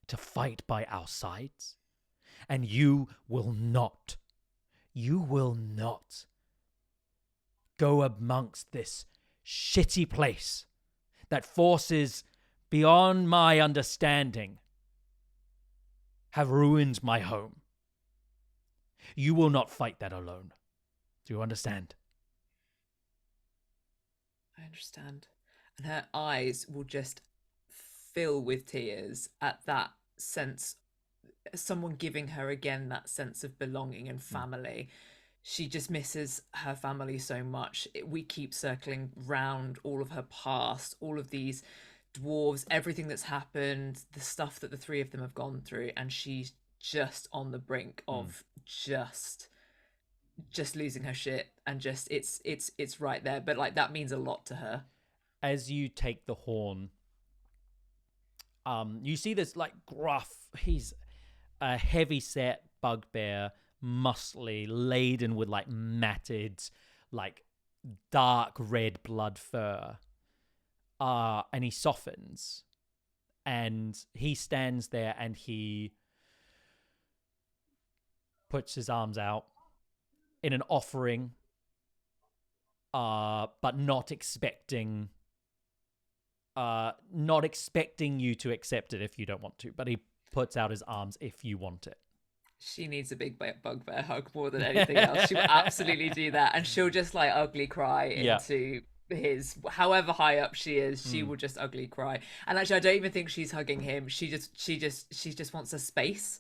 to fight by our sides, and you will not go amongst this shitty place that forces beyond my understanding have ruined my home. You will not fight that alone. Do you understand? I understand. And her eyes will just fill with tears at that sense, someone giving her again that sense of belonging and family. She just misses her family so much. We keep circling round all of her past, all of these dwarves, everything that's happened, the stuff that the three of them have gone through, and she's just on the brink of just losing her shit, and just it's right there. But like that means a lot to her. As you take the horn, you see this like gruff, he's a heavy set bugbear, muscly, laden with like matted, like dark red blood fur. And he softens, and he stands there and he puts his arms out in an offering, but not expecting you to accept it if you don't want to, but he puts out his arms if you want it. She needs a big bugbear hug more than anything else. She will absolutely do that, and she'll just like ugly cry into his, however high up she is, she will just ugly cry. And actually, I don't even think she's hugging him. She just wants a space,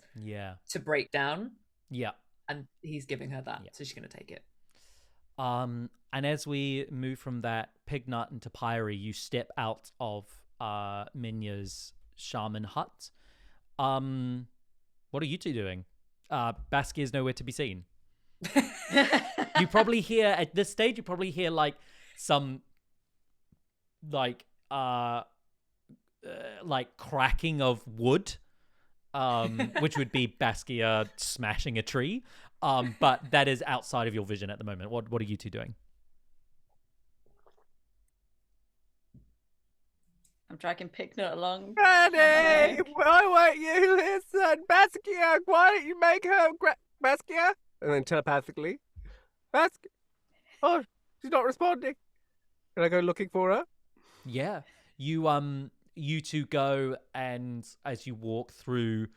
to break down. Yeah, and he's giving her that, so she's gonna take it. And as we move from that Pignut and Topiary, you step out of Minya's shaman hut. What are you two doing? Baskia is nowhere to be seen. You probably hear at this stage. You probably hear like some like cracking of wood, which would be Baskia smashing a tree. But that is outside of your vision at the moment. What are you two doing? I'm dragging Pignut along. Granny, why won't you listen? Baskia, why don't you make her Baskia? And then telepathically, Baskia. Oh, she's not responding. Can I go looking for her? Yeah, you two go, and as you walk through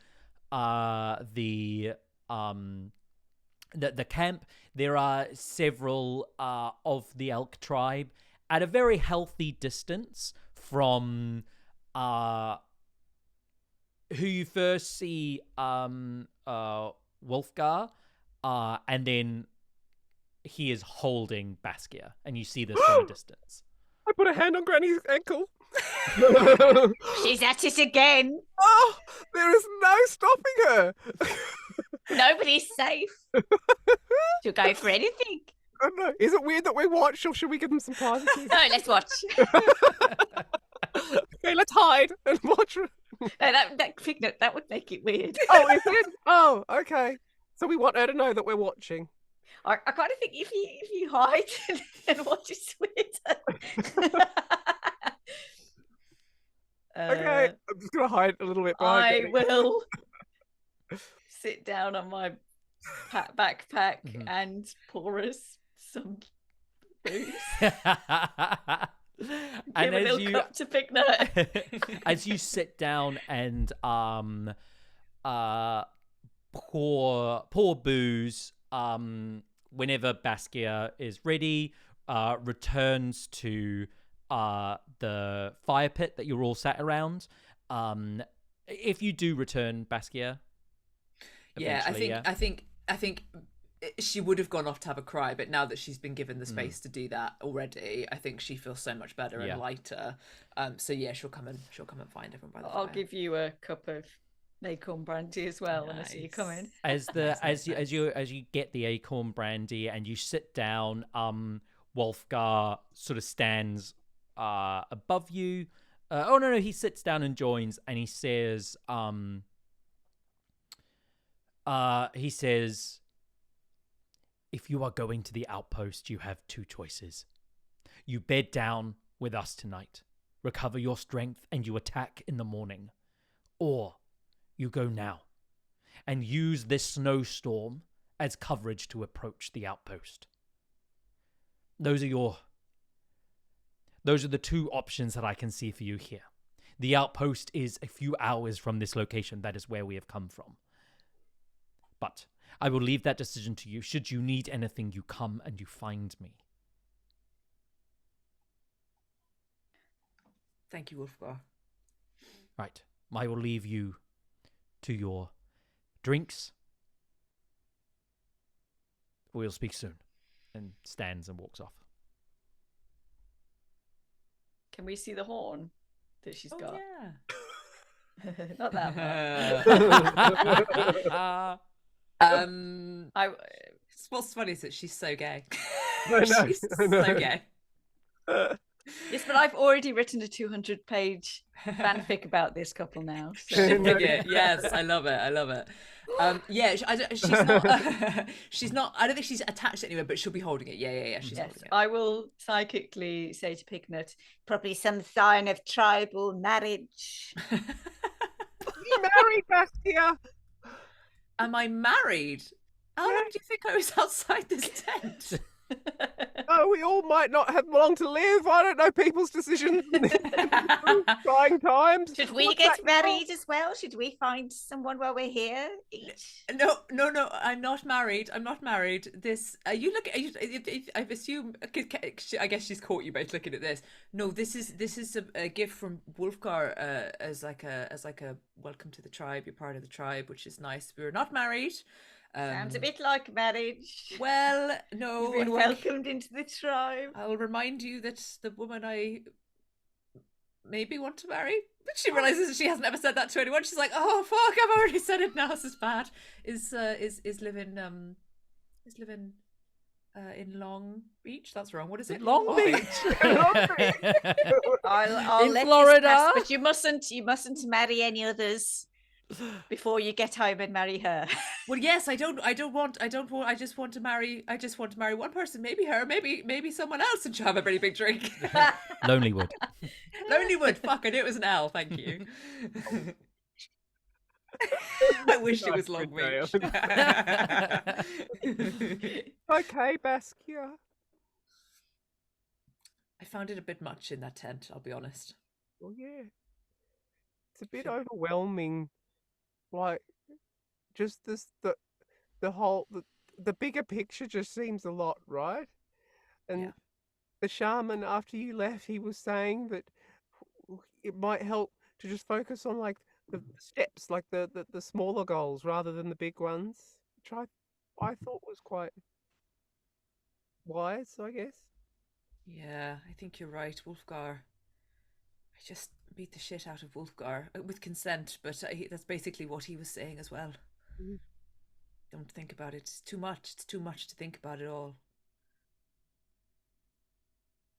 the the camp, there are several of the elk tribe at a very healthy distance from who you first see, Wolfgar, and then he is holding Baskia, and you see this from a distance. I put a hand on Granny's ankle. She's at it again. Oh, there is no stopping her. Nobody's safe. She'll go for anything. I don't know. Is it weird that we watch, or should we give them some privacy? No, let's watch. Okay, let's hide and watch. No, that Pignut, that would make it weird. Oh, is it? Oh, okay. So we want her to know that we're watching. I kind of think if you hide and watch, it's weird. Okay, I'm just gonna hide a little bit behind. I Granny. will sit down on my backpack Mhm. and pour us some booze. And Give a as little you cup to Pignut. as you sit down and pour booze, whenever Baskia is ready, returns to the fire pit that you're all sat around. If you do return, Baskia. Yeah, eventually, I think she would have gone off to have a cry, but now that she's been given the space to do that already, I think she feels so much better Yeah. and lighter. So yeah, she'll come and find everyone by the I'll fire. give you a cup of acorn brandy as well when I see you Nice. come in. as you get the acorn brandy and you sit down, Wolfgar sort of stands above you. Oh no, he sits down and joins, and he says, if you are going to the outpost, you have two choices. You bed down with us tonight, recover your strength, and you attack in the morning. Or you go now and use this snowstorm as coverage to approach the outpost. Those are the two options that I can see for you here. The outpost is a few hours from this location. That is where we have come from. But I will leave that decision to you. Should you need anything, you come and you find me. Thank you, Wolfgar. Right. I will leave you to your drinks. We'll speak soon. And stands and walks off. Can we see the horn that she's got? Yeah. Not that one. What's funny is that she's so gay. I know, She's I know. so gay. Yes, but I've already written a 200-page fanfic about this couple now. So. Yeah, yes, I love it. Yeah, she's not. She's not. I don't think she's attached anywhere, but she'll be holding it. Yeah. She's Yes, holding it. I will psychically say to Pignut, probably some sign of tribal marriage. You married, Baskia. Am I married? How long do you think I was outside this tent? Oh, we all might not have long to live. I don't know people's decisions. Trying times. Should we What's get that married as well? Should we find someone while we're here? Each? No. I'm not married. This. You look. I assume. I guess she's caught you by looking at this. No, this is a gift from Wolfgar as like a welcome to the tribe. You're part of the tribe, which is nice. We're not married. Sounds a bit like marriage. Well, no. You've been I think welcomed into the tribe. I'll remind you that the woman I maybe want to marry, but she realizes that she hasn't ever said that to anyone. She's like, "Oh fuck, I've already said it now. This is bad." Is living in Long Beach. That's wrong. What is it? Long Beach. I'll In let Florida. this pass, but you mustn't marry any others before you get home and marry her. Well, yes, I just want to marry one person. Maybe her. Maybe someone else, and she'll have a very big drink. Lonelywood. Lonelywood. Fuck, I knew it was an L. Thank you. I wish it was Long Beach. Okay, Baskia. I found it a bit much in that tent, I'll be honest. Well, yeah. It's a bit overwhelming. Like, just the whole the bigger picture just seems a lot, right? And Yeah. the shaman, after you left, he was saying that it might help to just focus on like the steps, like the smaller goals rather than the big ones, which I thought was quite wise, I guess. Yeah, I think you're right, Wolfgar. I just beat the shit out of Wolfgar with consent, but that's basically what he was saying as well. Mm. Don't think about it. It's too much. It's too much to think about it all.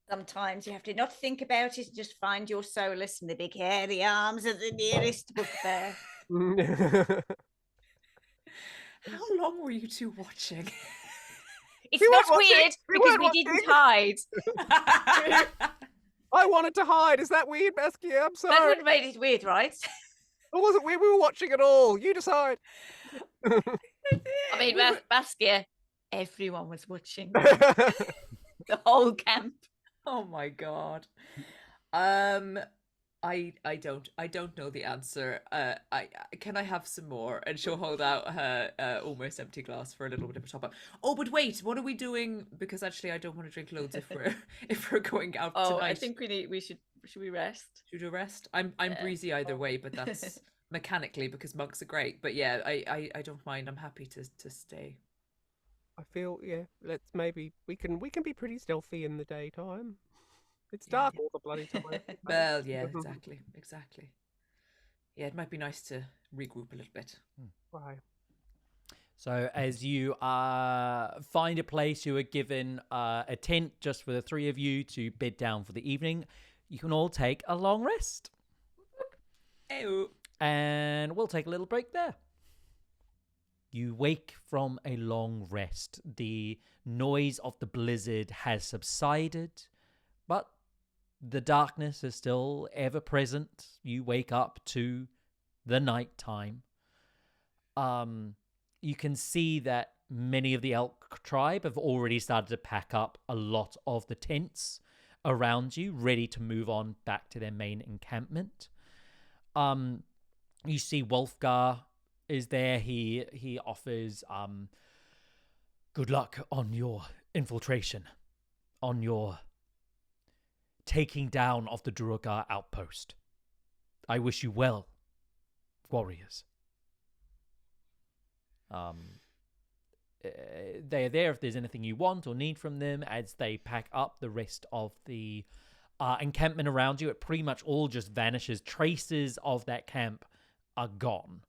Sometimes you have to not think about it and just find your solace in the big hairy arms of the nearest bugbear. How long were you two watching? It's We not weren't watching. weird We because weren't we didn't watching. hide. I wanted to hide. Is that weird, Baskia? I'm That sorry. would have made it weird, right? It wasn't weird. We were watching it all. You decide. I mean, Baskia, everyone was watching. The whole camp. Oh my god. I don't know the answer. I can I have some more? And she'll hold out her almost empty glass for a little bit of a top up. Oh, but wait, what are we doing? Because actually, I don't want to drink loads if we're going out Oh, tonight. I think we should we rest? Should we rest? I'm breezy either way, but that's mechanically because monks are great. But yeah, I don't mind. I'm happy to stay. I feel let's maybe we can be pretty stealthy in the daytime. It's Yeah. dark all the bloody time. Well, yeah, exactly. Yeah, it might be nice to regroup a little bit. Right. So as you find a place, you are given a tent just for the three of you to bed down for the evening. You can all take a long rest. Ew. And we'll take a little break there. You wake from a long rest. The noise of the blizzard has subsided, but the darkness is still ever present. You wake up to the night time. You can see that many of the elk tribe have already started to pack up a lot of the tents around you, ready to move on back to their main encampment. You see Wolfgar is there. He offers good luck on your infiltration, on your taking down of the Duergar outpost. I wish you well, warriors. They are there if there's anything you want or need from them as they pack up the rest of the encampment around you. It pretty much all just vanishes. Traces of that camp are gone.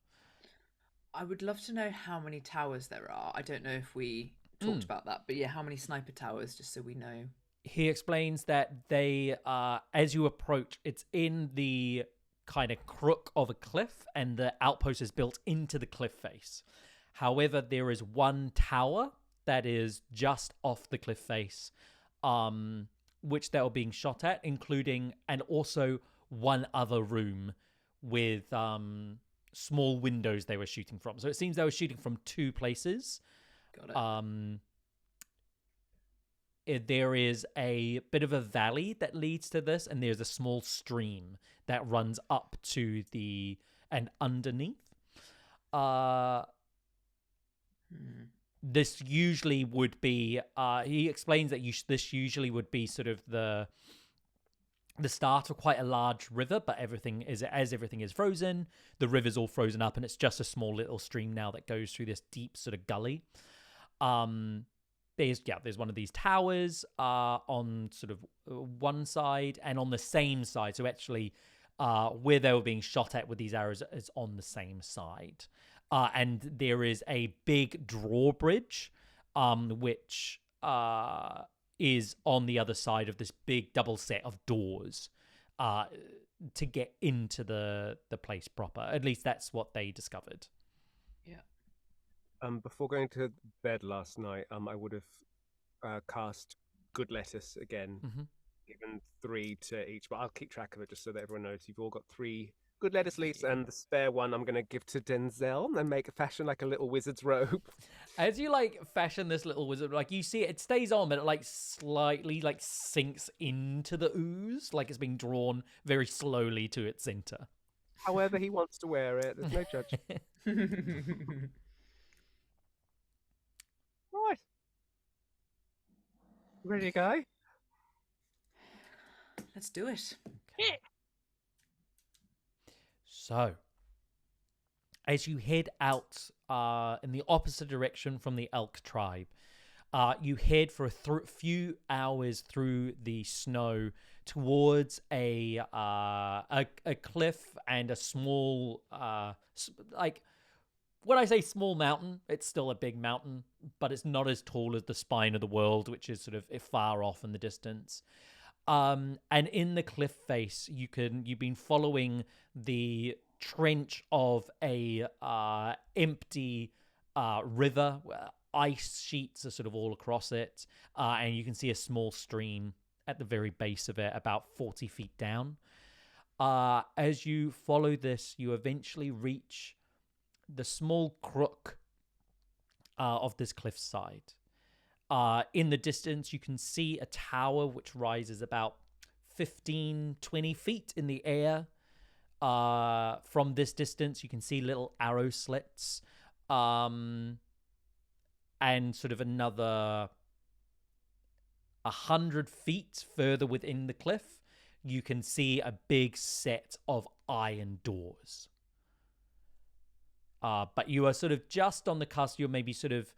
I would love to know how many towers there are. I don't know if we talked about that, but yeah, how many sniper towers, just so we know. He explains that they, as you approach, it's in the kind of crook of a cliff, and the outpost is built into the cliff face. However, there is one tower that is just off the cliff face, which they were being shot at, including, and also one other room with small windows they were shooting from. So it seems they were shooting from two places. Got it. There is a bit of a valley that leads to this, and there's a small stream that runs up to the and underneath. This usually would be. He explains that this usually would be sort of the start of quite a large river, but everything is frozen. The river's all frozen up, and it's just a small little stream now that goes through this deep sort of gully. There's one of these towers on sort of one side, and on the same side. So actually, where they were being shot at with these arrows is on the same side. And there is a big drawbridge, which is on the other side of this big double set of doors to get into the place proper. At least that's what they discovered. Before going to bed last night, I would have cast Good Lettuce again, given 3 to each, but I'll keep track of it just so that everyone knows you've all got 3 Good Lettuce leaves, and the spare one I'm going to give to Denzel and make a fashion like a little wizard's robe. As you fashion this little wizard, you see it stays on, but it slightly sinks into the ooze, like it's being drawn very slowly to its center. However he wants to wear it, there's no judgment. Ready to go? Let's do it. Yeah. So, as you head out in the opposite direction from the elk tribe, you head for a few hours through the snow towards a cliff and a small, like, when I say small mountain, it's still a big mountain, but it's not as tall as the spine of the world, which is sort of far off in the distance. And in the cliff face, you've been following the trench of a empty river. Ice sheets are sort of all across it, and you can see a small stream at the very base of it, about 40 feet down. As you follow this, you eventually reach the small crook of this cliffside. In the distance, you can see a tower which rises about 15, 20 feet in the air. From this distance, you can see little arrow slits. And sort of another 100 feet further within the cliff, you can see a big set of iron doors. But you are sort of just on the cusp. You're maybe sort of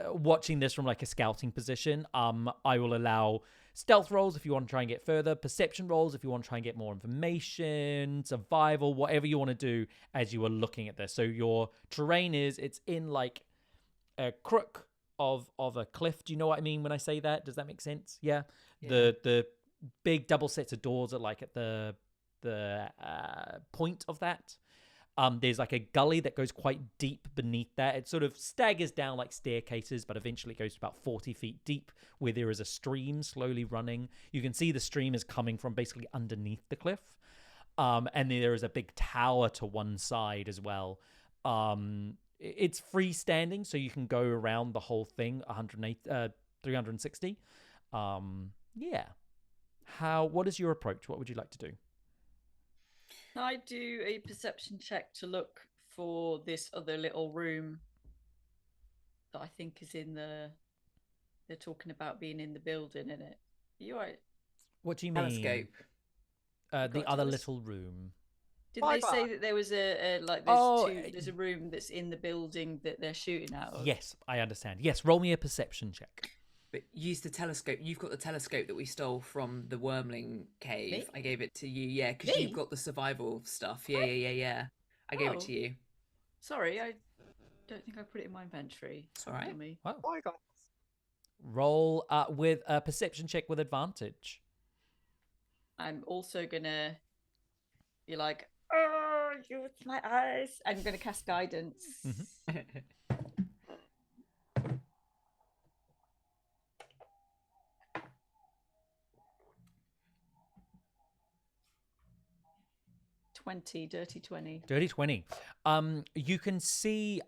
watching this from like a scouting position. I will allow stealth rolls if you want to try and get further, perception rolls if you want to try and get more information, survival, whatever you want to do as you are looking at this. So your terrain it's in like a crook of a cliff. Do you know what I mean when I say that? Does that make sense? Yeah. The big double sets of doors are like at the point of that. There's like a gully that goes quite deep beneath that. It sort of staggers down like staircases, but eventually it goes to about 40 feet deep, where there is a stream slowly running. You can see the stream is coming from basically underneath the cliff. And then there is a big tower to one side as well. It's freestanding, so you can go around the whole thing 360. Yeah. What is your approach? What would you like to do? I do a perception check to look for this other little room that I think is in the. They're talking about being in the building, in it. Are you right? What do you mean? Telescope. The other little room. Didn't they say that there was there's a room that's in the building that they're shooting out of? Yes, I understand. Yes, roll me a perception check. But use the telescope. You've got the telescope that we stole from the Wormling cave. Me? I gave it to you, yeah, because you've got the survival stuff. Yeah. I gave it to you. Sorry, I don't think I put it in my inventory. It's all right. Wow. Oh, God. Roll with a perception check with advantage. I'm also gonna be like, oh, use my eyes. I'm gonna cast guidance. Mm-hmm. 20, dirty 20. Dirty 20. You can see,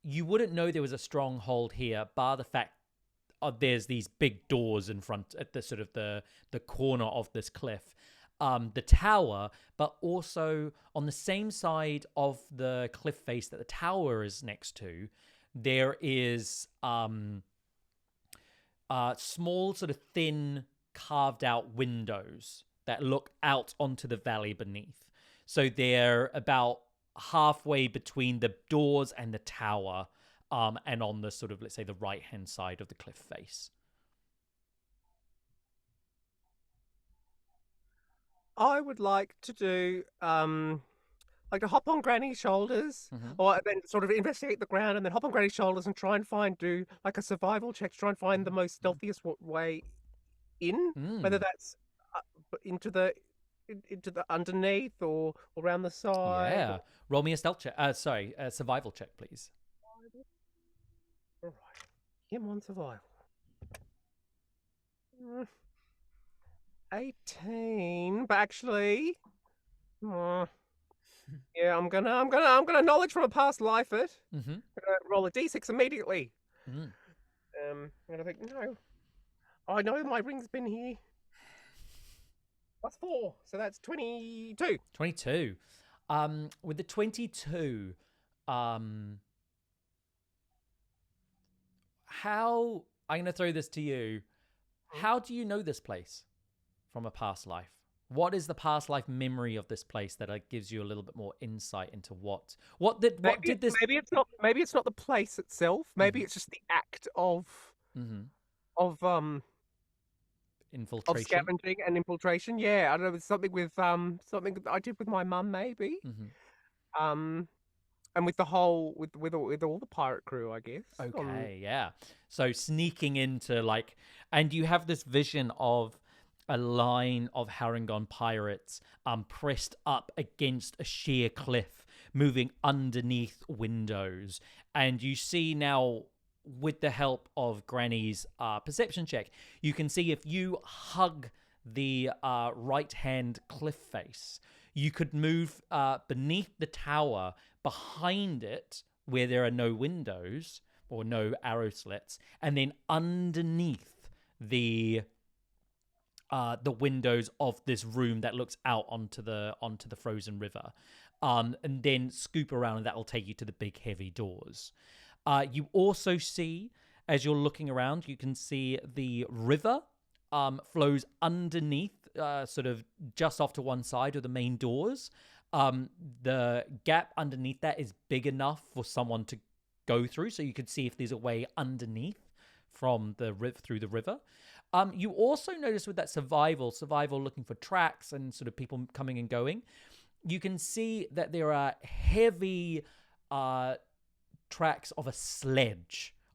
you wouldn't know there was a stronghold here, bar the fact there's these big doors in front at the sort of the corner of this cliff. The tower, but also on the same side of the cliff face that the tower is next to, there is small sort of thin carved out windows that look out onto the valley beneath. So they're about halfway between the doors and the tower, and on the sort of, let's say, the right-hand side of the cliff face. I would like to do like to hop on Granny's shoulders, or then sort of investigate the ground, and then hop on Granny's shoulders and try and do like a survival check to try and find the most stealthiest way in, whether that's into the underneath or around the side. Yeah. Roll me a stealth check. A survival check, please. All right. Him on survival. 18, but actually, yeah, I'm gonna knowledge from a past life it. Mm-hmm. I'm gonna roll a d6 immediately. Mm. I'm gonna think, no, I know my ring's been here. Plus 4, so that's 22. 22. With the 22, how I'm gonna throw this to you. How do you know this place from a past life? What is the past life memory of this place that gives you a little bit more insight into what did this? Maybe it's not the place itself. Maybe Mhm. it's just the act of Mhm. of Infiltration. scavenging and infiltration. Yeah, I don't know. It's something with something that I did with my mum, maybe. Mhm. And with the whole with all the pirate crew, I guess. Okay, yeah. So sneaking into and you have this vision of a line of Harangon pirates pressed up against a sheer cliff, moving underneath windows. And you see now, with the help of Granny's perception check, you can see if you hug the right-hand cliff face, you could move beneath the tower, behind it, where there are no windows or no arrow slits, and then underneath the windows of this room that looks out onto the frozen river, and then scoop around, and that will take you to the big heavy doors. You also see, as you're looking around, you can see the river flows underneath, sort of just off to one side of the main doors. The gap underneath that is big enough for someone to go through, so you could see if there's a way underneath from the through the river. You also notice with that survival looking for tracks and sort of people coming and going, you can see that there are heavy tracks of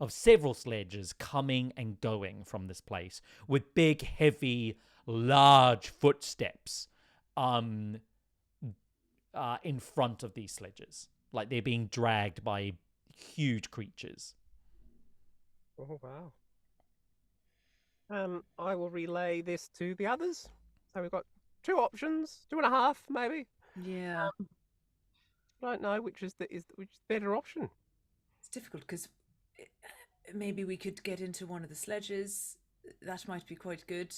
several sledges coming and going from this place, with big, heavy, large footsteps in front of these sledges, like they're being dragged by huge creatures. Oh wow. I will relay this to the others. So we've got 2 options, 2.5 maybe. Yeah. I don't know which is the better option. It's difficult because maybe we could get into one of the sledges. That might be quite good.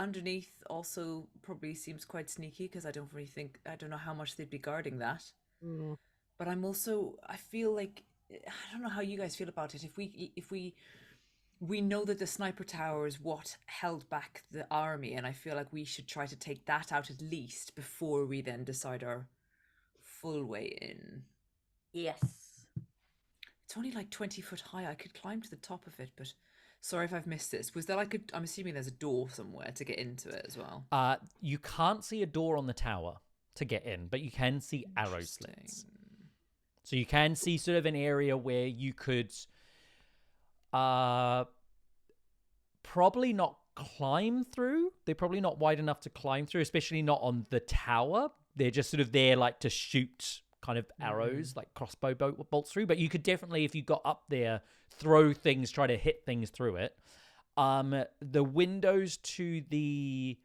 Underneath also probably seems quite sneaky because I don't know how much they'd be guarding that. Mm. But I feel like, I don't know how you guys feel about it. If we know that the sniper tower is what held back the army, and I feel like we should try to take that out at least before we then decide our full way in. Yes. It's only like 20 foot high. I could climb to the top of it, but sorry if I've missed this. Was there I'm assuming there's a door somewhere to get into it as well. You can't see a door on the tower to get in, but you can see arrow slits. So you can see sort of an area where you could probably not climb through. They're probably not wide enough to climb through, especially not on the tower. They're just sort of there like to shoot kind of arrows, like crossbow bolts through. But you could definitely, if you got up there, throw things, try to hit things through it. The windows to the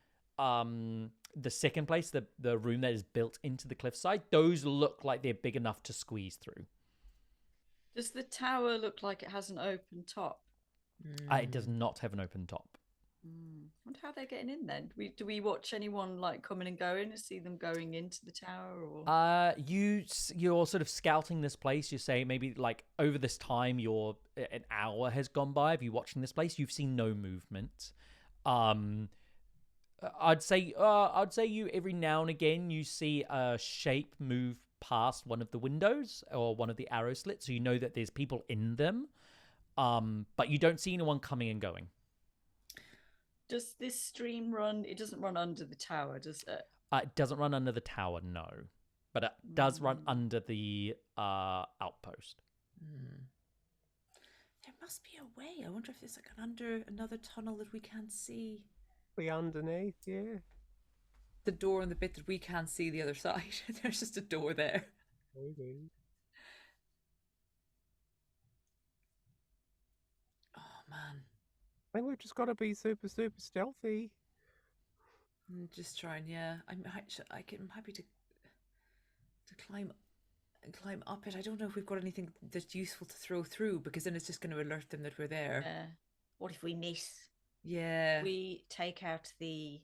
second place, the room that is built into the cliffside, those look like they're big enough to squeeze through. Does the tower look like it has an open top? It does not have an open top. I wonder how they're getting in then. Do we watch anyone like coming and going and see them going into the tower? Or you're sort of scouting this place. You say maybe like over this time, an hour has gone by of you watching this place. You've seen no movement. I'd say you every now and again you see a shape move past one of the windows or one of the arrow slits, so you know that there's people in them. But you don't see anyone coming and going. Does this stream run? It doesn't run under the tower, does it? It doesn't run under the tower, no. But it does run under the outpost. There must be a way. I wonder if there's like another tunnel that we can't see. Be underneath, yeah. The door and the bit that we can't see the other side. There's just a door there. Maybe. Oh man. I think we've just got to be super, super stealthy. Just trying, yeah. I'm happy to climb up it. I don't know if we've got anything that's useful to throw through, because then it's just going to alert them that we're there. What if we miss? Yeah. We take out the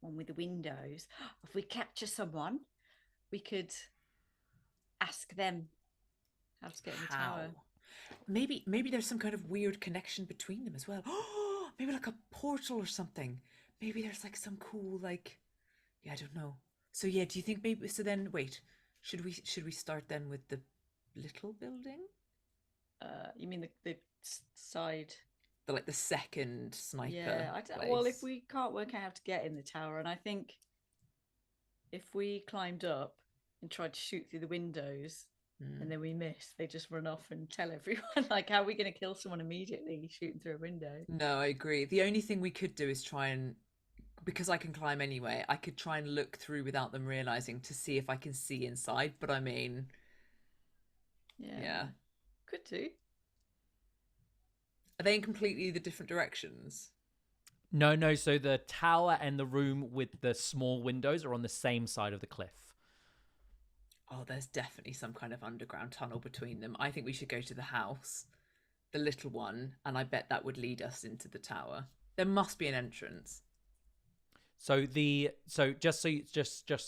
one with the windows. If we capture someone, we could ask them how to get in the tower. Maybe there's some kind of weird connection between them as well. Maybe like a portal or something. Maybe there's like some cool like, yeah, I don't know. So yeah, do you think maybe? So then, wait, should we start then with the little building? You mean the side? The second sniper. Yeah. Well, if we can't work out how to get in the tower, and I think if we climbed up and tried to shoot through the windows. And then we miss, they just run off and tell everyone. Like, how are we going to kill someone immediately shooting through a window? No, I agree. The only thing we could do is try and, because I can climb anyway, I could try and look through without them realizing to see if I can see inside. But I mean, yeah. Could do. Are they in completely the different directions? No. So the tower and the room with the small windows are on the same side of the cliff. Oh, there's definitely some kind of underground tunnel between them. I think we should go to the house, the little one, and I bet that would lead us into the tower. There must be an entrance. So just so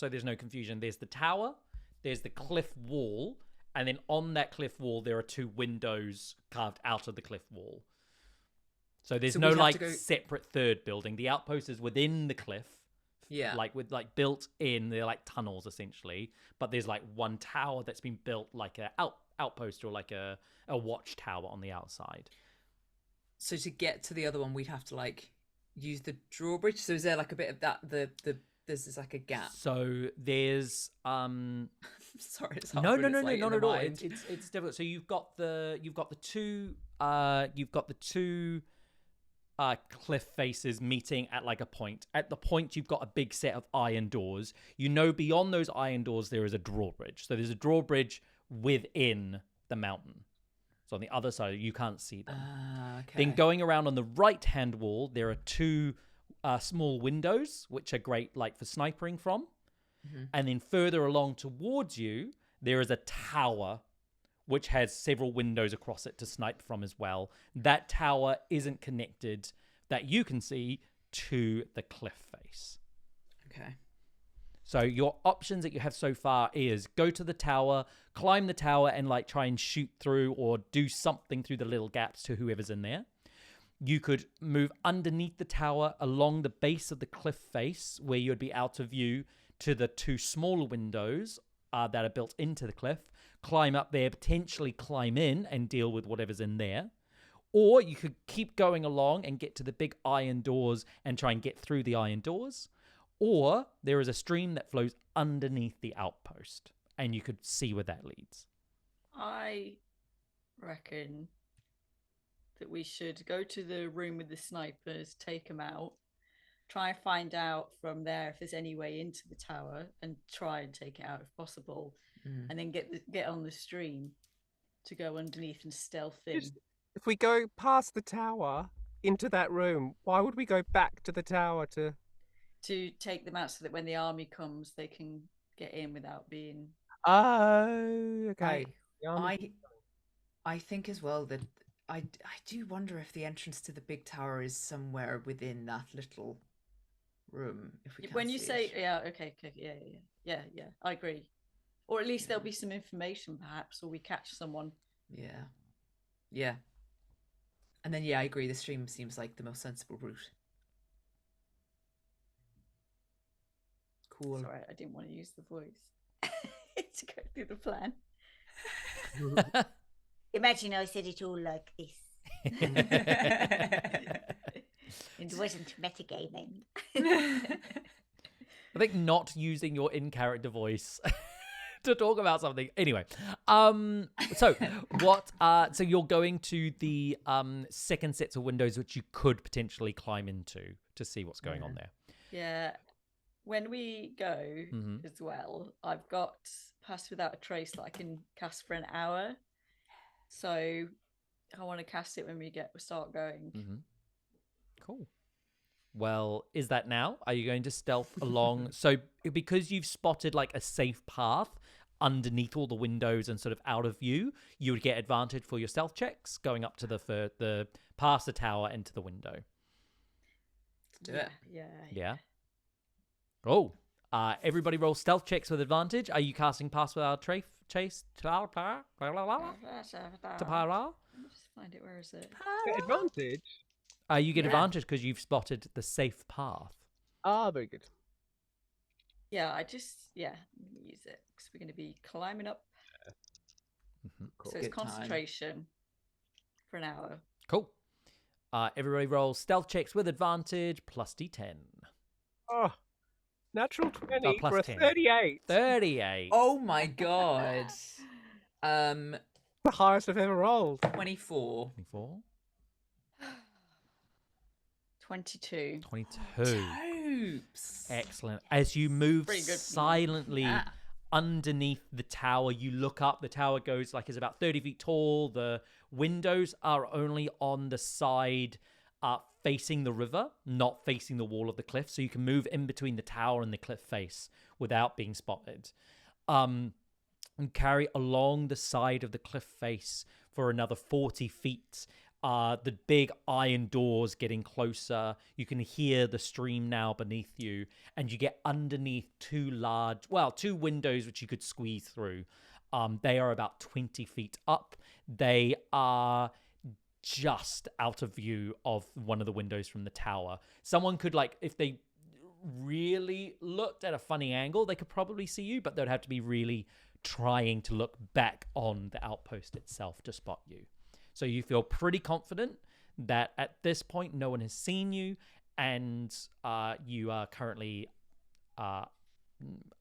there's no confusion, there's the tower, there's the cliff wall, and then on that cliff wall there are 2 windows carved out of the cliff wall. So there's no like separate third building. The outpost is within the cliff. Yeah. Like with like built in, they're like tunnels essentially, but there's like one tower that's been built like a outpost or like a watchtower on the outside. So to get to the other one, we'd have to like use the drawbridge. So is there like a bit of that? There's like a gap. So there's sorry, it's no, not at all. It's difficult. So you've got the two cliff faces meeting at like a point. At the point, you've got a big set of iron doors. You know, beyond those iron doors, there is a drawbridge. So there's a drawbridge within the mountain. So on the other side, you can't see them. Okay. Then going around on the right-hand wall, there are 2 small windows, which are great like for snipering from. Mm-hmm. And then further along towards you, there is a tower which has several windows across it to snipe from as well. That tower isn't connected, that you can see, to the cliff face. Okay. So your options that you have so far is go to the tower, climb the tower, and like try and shoot through or do something through the little gaps to whoever's in there. You could move underneath the tower along the base of the cliff face where you'd be out of view to the 2 smaller windows that are built into the cliff. Climb up there, potentially climb in and deal with whatever's in there. Or you could keep going along and get to the big iron doors and try and get through the iron doors. Or there is a stream that flows underneath the outpost and you could see where that leads. I reckon that we should go to the room with the snipers, take them out, try and find out from there if there's any way into the tower and try and take it out if possible. And then get on the stream to go underneath and stealth in. If we go past the tower into that room, why would we go back to the tower to take them out so that when the army comes, they can get in without being... Oh, okay. I think as well that I do wonder if the entrance to the big tower is somewhere within that little room. If we when you say, yeah, okay, yeah, I agree. Or at least there'll be some information, perhaps, or we catch someone. Yeah. And then, I agree. The stream seems like the most sensible route. Cool. Sorry, I didn't want to use the voice to go through the plan. Imagine I said it all like this. It wasn't metagaming. I think not using your in-character voice to talk about something. Anyway, so you're going to the second sets of windows which you could potentially climb into to see what's going on there. Yeah. When we go as well, I've got Pass Without a Trace that I can cast for an hour. So I want to cast it when we start going. Mm-hmm. Cool. Well, is that now? Are you going to stealth along? So because you've spotted like a safe path underneath all the windows and sort of out of view, you would get advantage for your stealth checks going up to the past the tower into the window. Let's do it. Yeah. Oh, everybody roll stealth checks with advantage. Are you casting Pass Without a chase? Tapara? Let me just find it. Where is it? Advantage. You get Yeah. advantage because you've spotted the safe path. Ah, very good. Yeah, I'm gonna use it because we're going to be climbing up. Cool. So it's Good time. concentration for an hour. Cool. Everybody roll stealth checks with advantage plus d10. Oh, natural 20 plus for a 10. 38. 38. Oh my god. The highest I've ever rolled. 24. 24. 22. 22. Topes. Excellent. As you move Pretty good. silently Yeah. underneath the tower, you look up. The tower goes is about 30 feet tall. The windows are only on the side facing the river, not facing the wall of the cliff. So you can move in between the tower and the cliff face without being spotted. And carry along the side of the cliff face for another 40 feet. The big iron doors getting closer. You can hear the stream now beneath you, and you get underneath two windows which you could squeeze through. They are about 20 feet up. They are just out of view of one of the windows from the tower. Someone could, if they really looked at a funny angle, they could probably see you, but they'd have to be really trying to look back on the outpost itself to spot you. So you feel pretty confident that at this point no one has seen you, and you are currently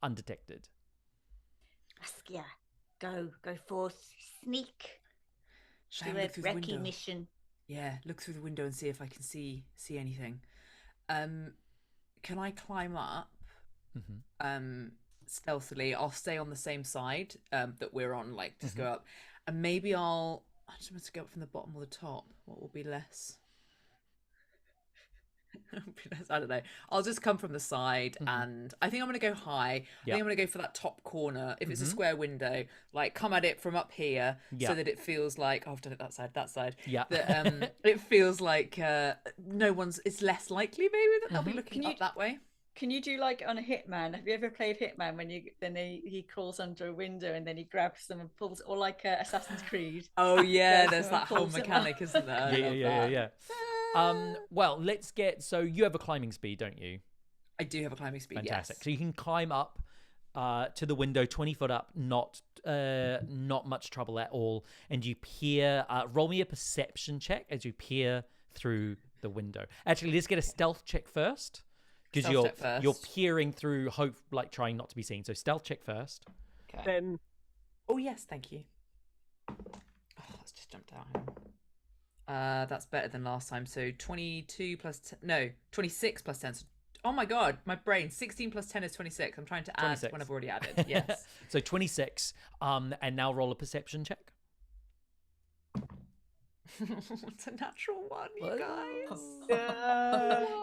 undetected. Baskia, go forth, sneak. Should I Do have a a look through the window? recognition. Yeah, look through the window and see if I can see anything. Can I climb up? Stealthily. I'll stay on the same side that we're on, just go up. And maybe I just want to go up from the bottom or the top. What will be less? I don't know. I'll just come from the side, and I think I'm going to go high. I think I'm going to go for that top corner. If it's a square window, come at it from up here, so that it feels like I've done it that side. Yeah. That it feels like no one's. It's less likely maybe that they'll be looking up that way. Can you do on a Hitman? Have you ever played Hitman when he crawls under a window and then he grabs them and pulls, or Assassin's Creed? Oh yeah, Grabs there's them and that whole pulls them mechanic, up. isn't there? Yeah. Well, let's get. So you have a climbing speed, don't you? I do have a climbing speed. Fantastic. Yes. So you can climb up to the window, 20 foot up, not much trouble at all. And you peer. Roll me a perception check as you peer through the window. Actually, let's get a stealth check first. Because you're peering through, trying not to be seen. So stealth check first. Okay. Then. Oh yes, thank you. Oh, let's just jump down. That's better than last time. So 22 plus 10, no, 26 plus 10. So, oh my god, my brain. 16 plus 10 is 26. I'm trying to add 26. when I've already added. Yes. So 26. And now roll a perception check. It's a natural one, you guys.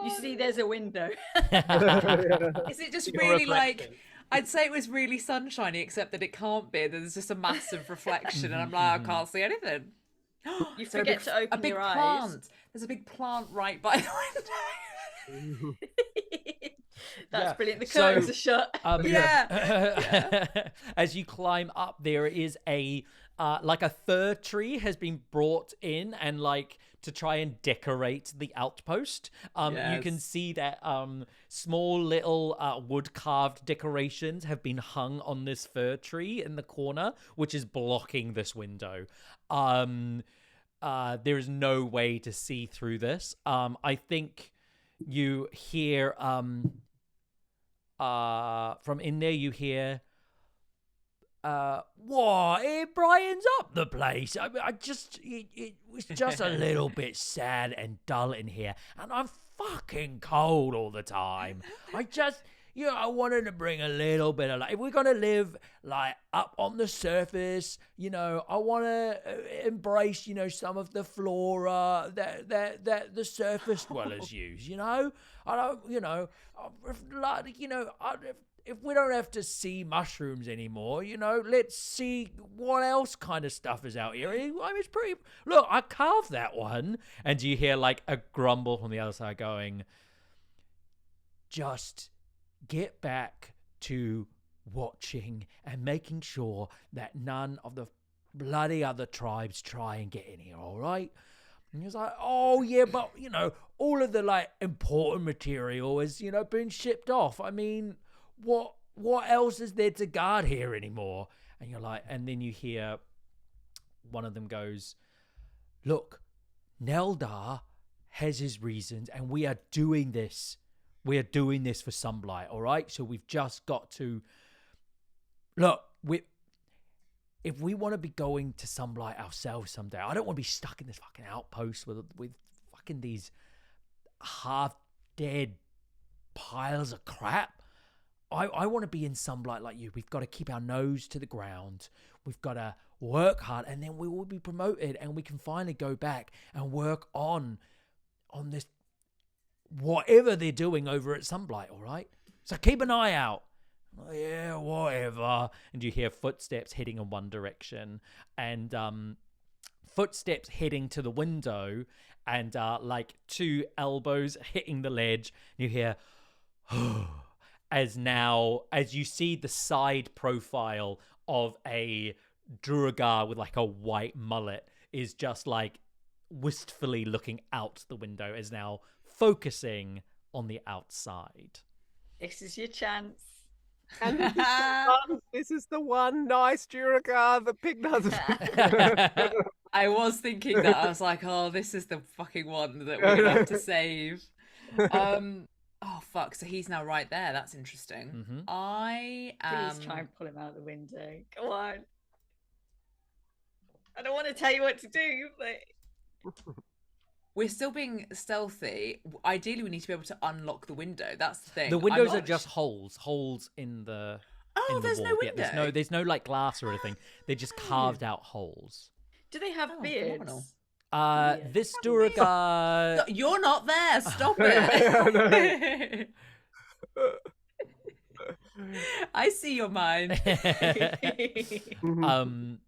You see, there's a window. Is it just Your really reflection. I'd say it was really sunshiny, except that it can't be. There's just a massive reflection, and I'm like, I can't see anything. You Is there a forget big- to open a big your plant. eyes. There's a big plant right by the window. That's brilliant. The So, curtains are shut. As you climb up, there is a fir tree has been brought in and to try and decorate the outpost. You can see that small little wood carved decorations have been hung on this fir tree in the corner, which is blocking this window. There is no way to see through this. I think you hear from in there, you hear, what? It brightens up the place. It was just a little bit sad and dull in here, and I'm fucking cold all the time. I wanted to bring a little bit of if we're gonna live up on the surface, I want to embrace, some of the flora that the surface dwellers use. I don't, if we don't have to see mushrooms anymore, let's see what else kind of stuff is out here. I mean, it's pretty. Look, I carved that one, and you hear a grumble from the other side going, "Just get back to watching and making sure that none of the bloody other tribes try and get in here, all right? And he was like, oh, yeah, but, all of the, like, important material has, been shipped off. I mean, what else is there to guard here anymore? And you're like, and then you hear one of them goes, look, Neldar has his reasons, and we are doing this. We are doing this for Sunblight, all right? So we've just got to... Look, if we want to be going to Sunblight ourselves someday, I don't want to be stuck in this fucking outpost with fucking these half-dead piles of crap. I want to be in Sunblight like you. We've got to keep our nose to the ground. We've got to work hard, and then we will be promoted, and we can finally go back and work on this whatever they're doing over at Sunblight, all right? So keep an eye out. Oh, yeah, whatever. And you hear footsteps heading in one direction, and footsteps heading to the window, and like two elbows hitting the ledge. You hear, as you see the side profile of a Duergar with like a white mullet is just like wistfully looking out the window, is now focusing on the outside. This is your chance. And this is the one nice Duergar that Pignut. I was thinking that. I was like, oh, this is the fucking one that we're gonna have to save. Oh fuck! So he's now right there. That's interesting. Mm-hmm. Please try and pull him out the window. Go on. I don't want to tell you what to do, but we're still being stealthy. Ideally, we need to be able to unlock the window. That's the thing. The windows are just holes in the. Oh, in the there's wall. no window. Yeah, there's no like glass or anything. They're just carved out holes. do they have beards? Phenomenal. This Duergar. You're not there. Stop it. I see your mind.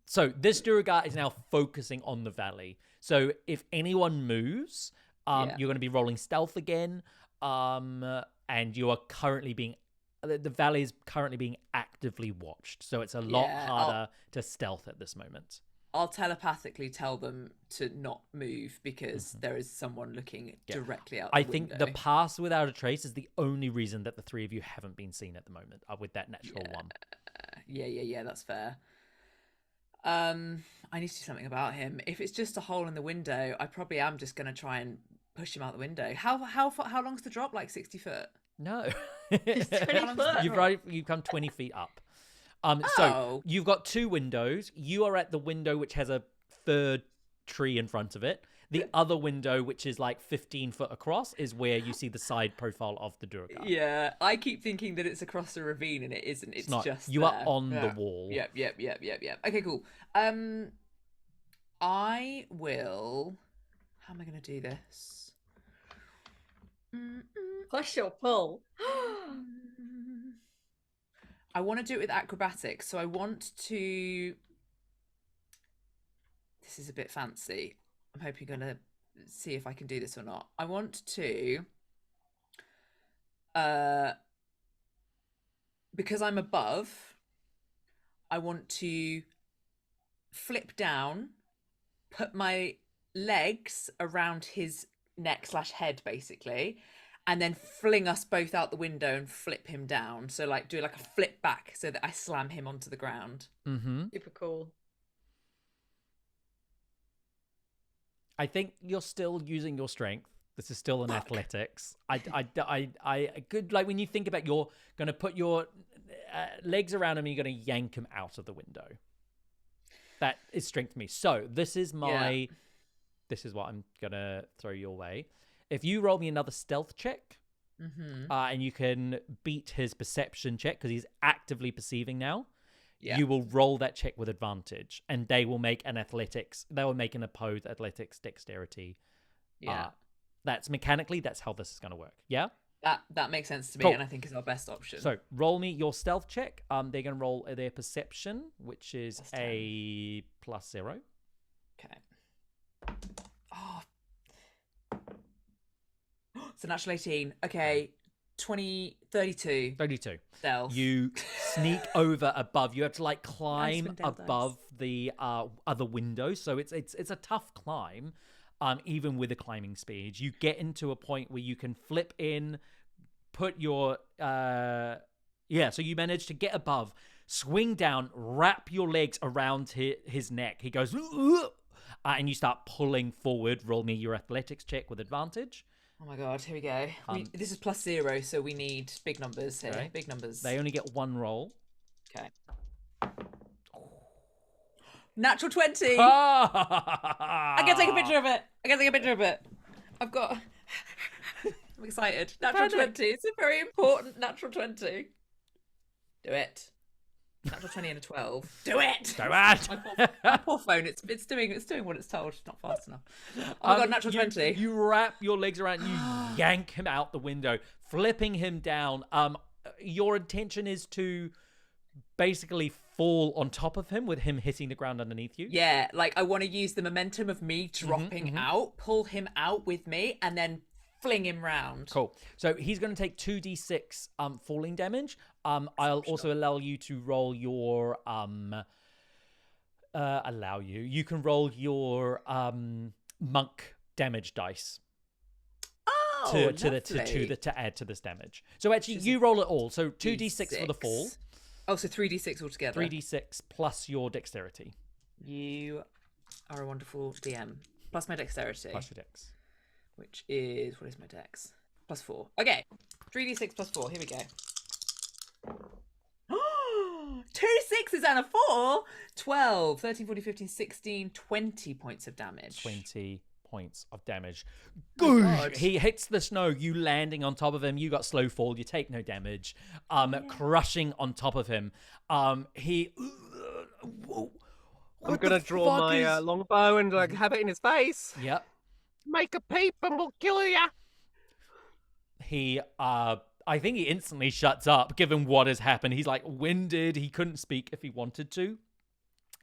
So this Duergar is now focusing on the valley. So if anyone moves, you're going to be rolling stealth again. And you are currently the valley is currently being actively watched. So it's a lot harder to stealth at this moment. I'll telepathically tell them to not move because there is someone looking directly out the window. I think the pass without a trace is the only reason that the three of you haven't been seen at the moment with that natural one. Yeah, that's fair. I need to do something about him. If it's just a hole in the window, I probably am just going to try and push him out the window. How long's the drop? Like 60 foot? No. It's 20 foot. You've come 20 feet up. So you've got two windows. You are at the window which has a third tree in front of it. The other window, which is like 15 foot across, is where you see the side profile of the Duergar. Yeah, I keep thinking that it's across the ravine, and it isn't. It's not. just you there. are on the wall. Yep. Okay, cool. I will. How am I going to do this? Push or pull. I want to do it with acrobatics, so I want to... This is a bit fancy. I'm hoping you're going to see if I can do this or not. I want to... because I'm above, I want to flip down, put my legs around his neck/head, basically, and then fling us both out the window and flip him down. So like do like a flip back so that I slam him onto the ground. Mm-hmm. Super cool. I think you're still using your strength. This is still an athletics. I could, like, when you think about, you're going to put your legs around him and you're going to yank him out of the window. That is strength for me. So this is this is what I'm going to throw your way. If you roll me another stealth check, and you can beat his perception check because he's actively perceiving now, you will roll that check with advantage, and they will make an athletics. They will make an opposed athletics dexterity. That's mechanically, that's how this is going to work. Yeah, that makes sense to me, cool. And I think is our best option. So roll me your stealth check. They're going to roll their perception, which is a +0. Okay. Oh. It's a natural 18. Okay. 32. 32. Stealth. You sneak over above. You have to like climb Icewind Dale above the other windows, so it's a tough climb. Even with the climbing speed, you get into a point where you can flip in, put your so you manage to get above, swing down, wrap your legs around his neck. He goes, and you start pulling forward. Roll me your athletics check with advantage. Oh my god, here we go. This is +0, so we need big numbers here. Okay. Big numbers. They only get one roll. Okay. Natural 20. I can take a picture of it. I've got. I'm excited. Natural 20. It's a very important natural 20. Do it. Natural 20 and a 12. Do it. Do it. My poor phone. It's doing what it's told. It's not fast enough. Oh my god, natural 20. You wrap your legs around. You yank him out the window, flipping him down. Your intention is to basically fall on top of him with him hitting the ground underneath you. Yeah, like I want to use the momentum of me dropping out, pull him out with me, and then fling him round. Cool. So he's going to take 2d6 falling damage. I'll also allow you to roll your You can roll your monk damage dice. Oh, to add to this damage. So actually, you roll it all. So 2d6 for the fall. Oh, so 3d6 altogether. 3d6 plus your dexterity. You are a wonderful DM. Plus my dexterity. Plus your dex. Which is, what is my dex? +4. Okay. 3d6 +4. Here we go. 2 6s and a 4. 12, 13, 14, 15, 16, 20 points of damage. 20 points of damage. Oh, Goosh! He hits the snow, you landing on top of him. You got slow fall, you take no damage. Crushing on top of him. He... I'm gonna draw my longbow and like have it in his face. Yep. Make a peep and we'll kill ya. He, I think he instantly shuts up, given what has happened. He's like winded. He couldn't speak if he wanted to.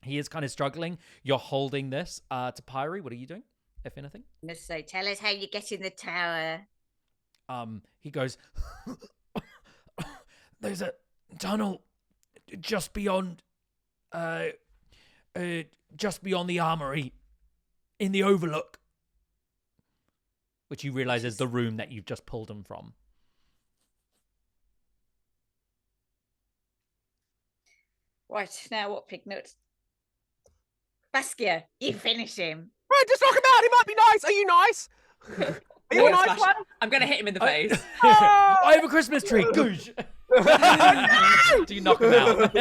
He is kind of struggling. You're holding this. Topiary, what are you doing, if anything? So tell us how you get in the tower. He goes, there's a tunnel just beyond the armory in the overlook. Which you realise is the room that you've just pulled him from. Right, now what, Pignut? Baskia, you finish him. Right, just knock him out. He might be nice. Are you nice? Are you a nice one? I'm going to hit him in the face. I have a Christmas tree. Goosh. Do you knock him out?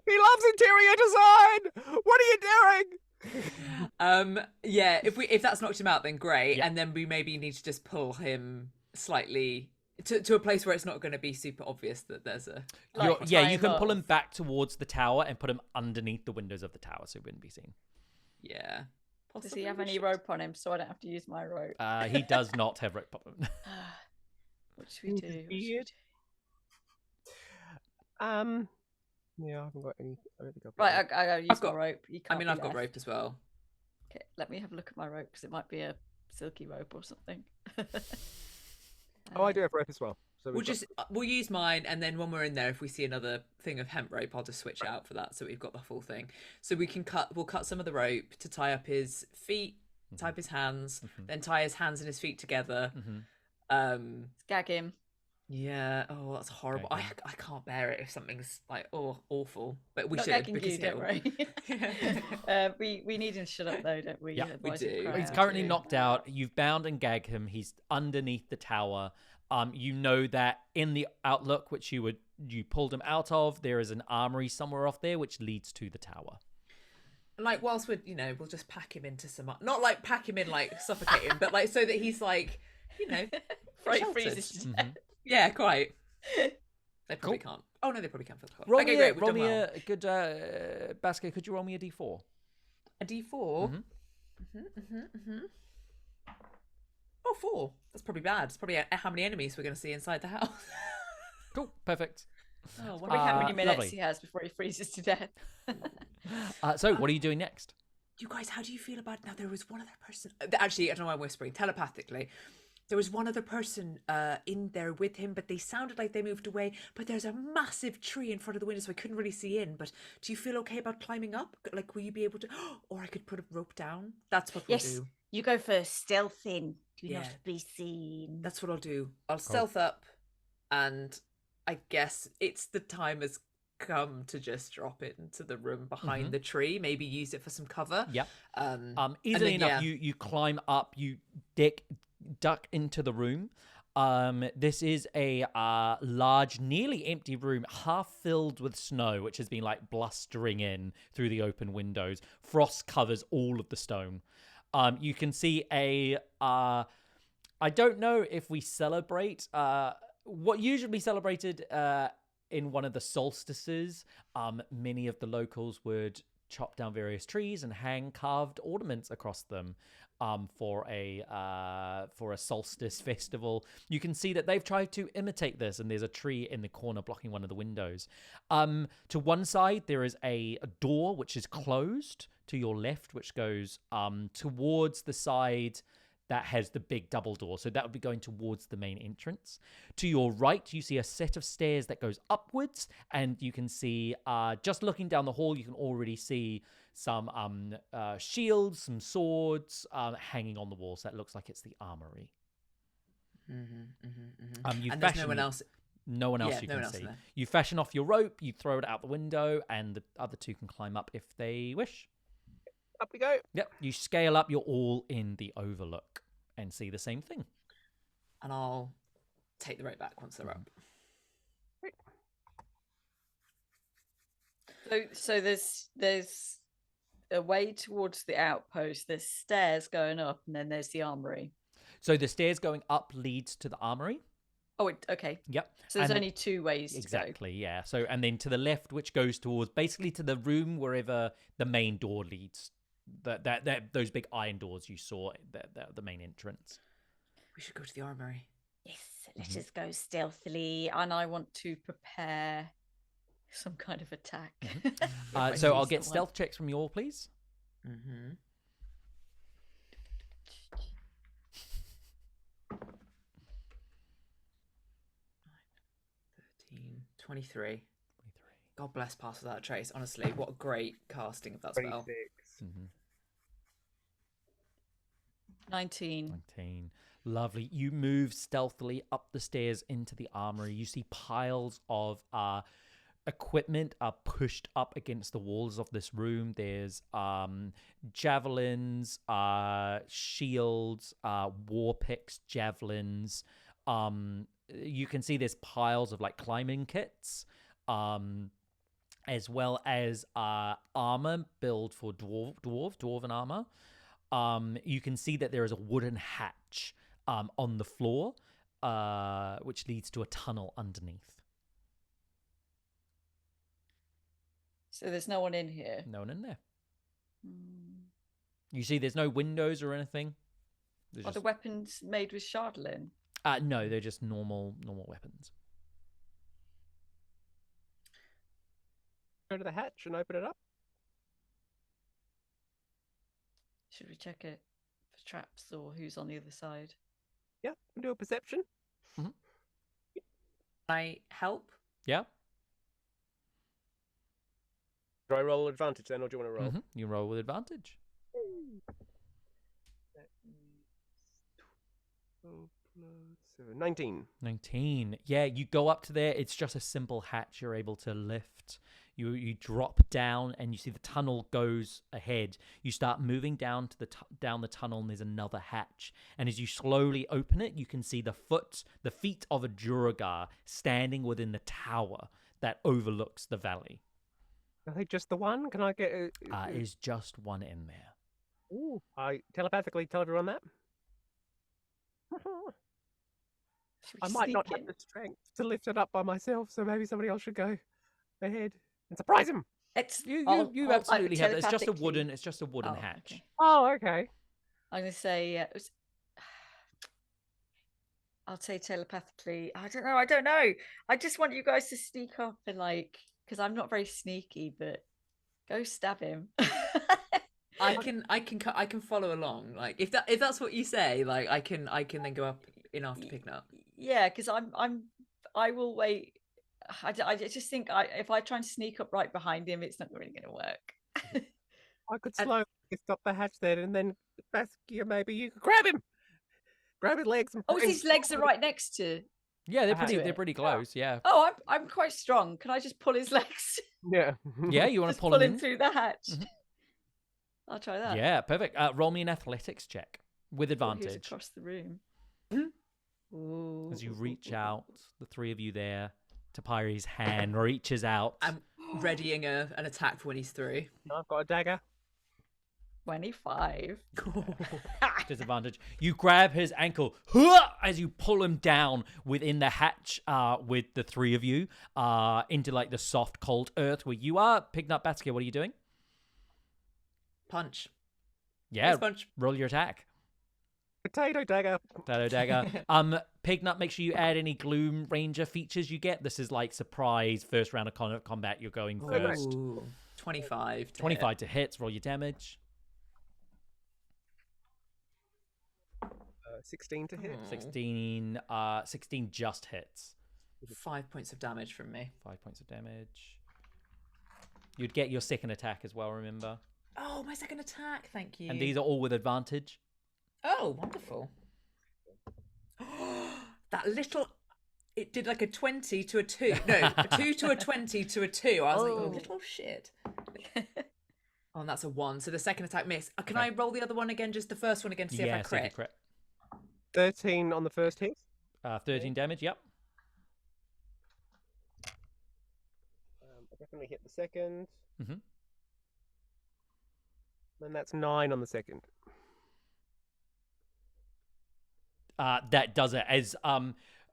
He loves interior design. What are you doing? Yeah, if that's knocked him out, then great. Yeah. And then we maybe need to just pull him slightly to a place where it's not going to be super obvious that there's a you can pull him back towards the tower and put him underneath the windows of the tower so he wouldn't be seen. Yeah. Does he have any rope on him so I don't have to use my rope? He does not have rope on him. What should we do? Yeah, I haven't got any. I don't think I've got Right, any. I gotta use my rope. You can't I've got rope as well. Okay, let me have a look at my rope because it might be a silky rope or something. Oh, I do have rope as well. So We'll use mine, and then when we're in there, if we see another thing of hemp rope, I'll just switch out for that, so we've got the full thing. So we'll cut some of the rope to tie up his feet, tie up his hands, then tie his hands and his feet together. Gag him. Yeah. Oh, that's horrible. Okay. I can't bear it if something's like awful. But we Not should gagging because you, don't worry. We need him to shut up though, don't we? Yeah, we do. He's currently knocked out. You've bound and gagged him. He's underneath the tower. You know that in the outlook, which you pulled him out of, there is an armory somewhere off there, which leads to the tower. Like whilst we'll just pack him into some, not like pack him in like suffocate him, but like so that he's like, Fright freezes to death. Yeah, quite. They probably can't. Oh no, they probably can't feel cold. Roll okay, me great. a, We've roll done me well. a good Baskia. Could you roll me a d4? A d4. Oh, 4. That's probably bad. It's probably how many enemies we're going to see inside the house. Cool, perfect. Oh, wonder how many minutes lovely. he has before he freezes to death. So, what are you doing next? You guys, how do you feel about now? There was one other person. Actually, I don't know why I'm whispering. Telepathically, There was one other person in there with him, but they sounded like they moved away. But there's a massive tree in front of the window, so I couldn't really see in. But do you feel okay about climbing up? Like, will you be able to? Or I could put a rope down. That's what we'll do. You go first. Stealth in. Do not Yeah. be seen. That's what I'll do. I'll stealth up, and I guess it's the time has come to just drop it into the room behind the tree. Maybe use it for some cover. Yep. then, Easily enough, you climb up, you duck into the room. This is a large, nearly empty room, half filled with snow, which has been like blustering in through the open windows. Frost covers all of the stone. You can see I don't know if we celebrate what usually celebrated in one of the solstices. Many of the locals would chop down various trees and hang carved ornaments across them for a solstice festival. You can see that they've tried to imitate this, and there's a tree in the corner blocking one of the windows. To one side, there is a door which is closed to your left, which goes towards the side that has the big double door. So that would be going towards the main entrance. To your right, you see a set of stairs that goes upwards, and you can see, just looking down the hall, you can already see some shields, some swords hanging on the walls. That looks like it's the armory. And there's no one else. No one else you no can one else see. there. You fashion off your rope, you throw it out the window, and the other two can climb up if they wish. Up we go. Yep, you scale up, you're all in the overlook and see the same thing. And I'll take the rope back once they're up. So there's a way towards the outpost. There's stairs going up, and then there's the armory. So the stairs going up leads to the armory. Oh, okay. Yep. So there's And- only two ways Exactly, yeah. So, and then to the left, which goes towards basically to the room wherever the main door leads. That those big iron doors you saw, the main entrance. We should go to the armory. Yes, let us go stealthily. And I want to prepare some kind of attack. So I'll get stealth checks from you all, please. 23. God bless Pass Without a Trace. Honestly, what a great casting of that spell. 19. 19. Lovely. You move stealthily up the stairs into the armory. You see piles of equipment are pushed up against the walls of this room. There's javelins, shields, war picks, javelins. You can see there's piles of like climbing kits, as well as armor build for dwarven armor. You can see that there is a wooden hatch on the floor, which leads to a tunnel underneath. So there's no one in here. No one in there. You see there's no windows or anything. Are the weapons made with shardlin? No, they're just normal weapons. Go to the hatch and open it up. Should we check it for traps or who's on the other side? Yeah, can do a perception. Can I help? Yeah. Do I roll advantage then, or do you want to roll? You roll with advantage. 19. 19. Yeah, you go up to there. It's just a simple hatch you're able to lift. You drop down and you see the tunnel goes ahead. You start moving down to down the tunnel, and there's another hatch. And as you slowly open it, you can see the feet of a Duergar standing within the tower that overlooks the valley. Are they just the one? Can I get? Is just one in there. Ooh, I telepathically tell everyone that. I might not have the strength to lift it up by myself, so maybe somebody else should go ahead and surprise him. You absolutely have. It's just a wooden hatch. Okay. Oh, okay. I'm going to say, I'll say telepathically. I don't know. I just want you guys to sneak up and because I'm not very sneaky, but go stab him. I can follow along. Like if that's what you say, like I can then go up in after Pignut. Yeah, because I will wait. I just think if I try and sneak up right behind him, it's not really going to work. I could And- slowly stop the hatch then, and then Baskia, maybe you could grab him, grab his legs, and Oh, his legs are right next to. Yeah, they're I had pretty. it. Pretty close. Yeah. Oh, I'm quite strong. Can I just pull his legs? Yeah. Yeah. You want Just to pull pull him him in? through the hatch. Mhm. I'll try that. Yeah. Perfect. Roll me an athletics check with Oh, he's advantage across the room. Ooh. as you reach out. The three of you there. Topiary's hand reaches out. I'm readying an attack for when he's through. I've got a dagger. 25. Disadvantage. You grab his ankle as you pull him down within the hatch with the three of you into like the soft, cold earth where you are. Pignut Baskia, what are you doing? Punch. Yeah, Nice punch. roll your attack. Potato dagger. Potato dagger. Pignut, make sure you add any Gloom Ranger features you get. This is like surprise first round of combat. You're going first. Ooh, 25. 25 to hits. Roll your damage. 16 to hit. 16 just hits. 5 points of damage from me. 5 points of damage. You'd get your second attack as well, remember? Oh, my second attack. Thank you. And these are all with advantage. Oh, wonderful. That little... It did like a 20 to a 2. No, a 2 to a 20 to a 2. I was like, Oh. oh, little shit. Oh, and that's a 1. So the second attack missed. Can I roll the other one again? Just the first one again to see if I See if you crit? crit. 13 on the first hit. 13 damage, yep. I definitely hit the second. Mhm. And that's 9 on the second. That does it. As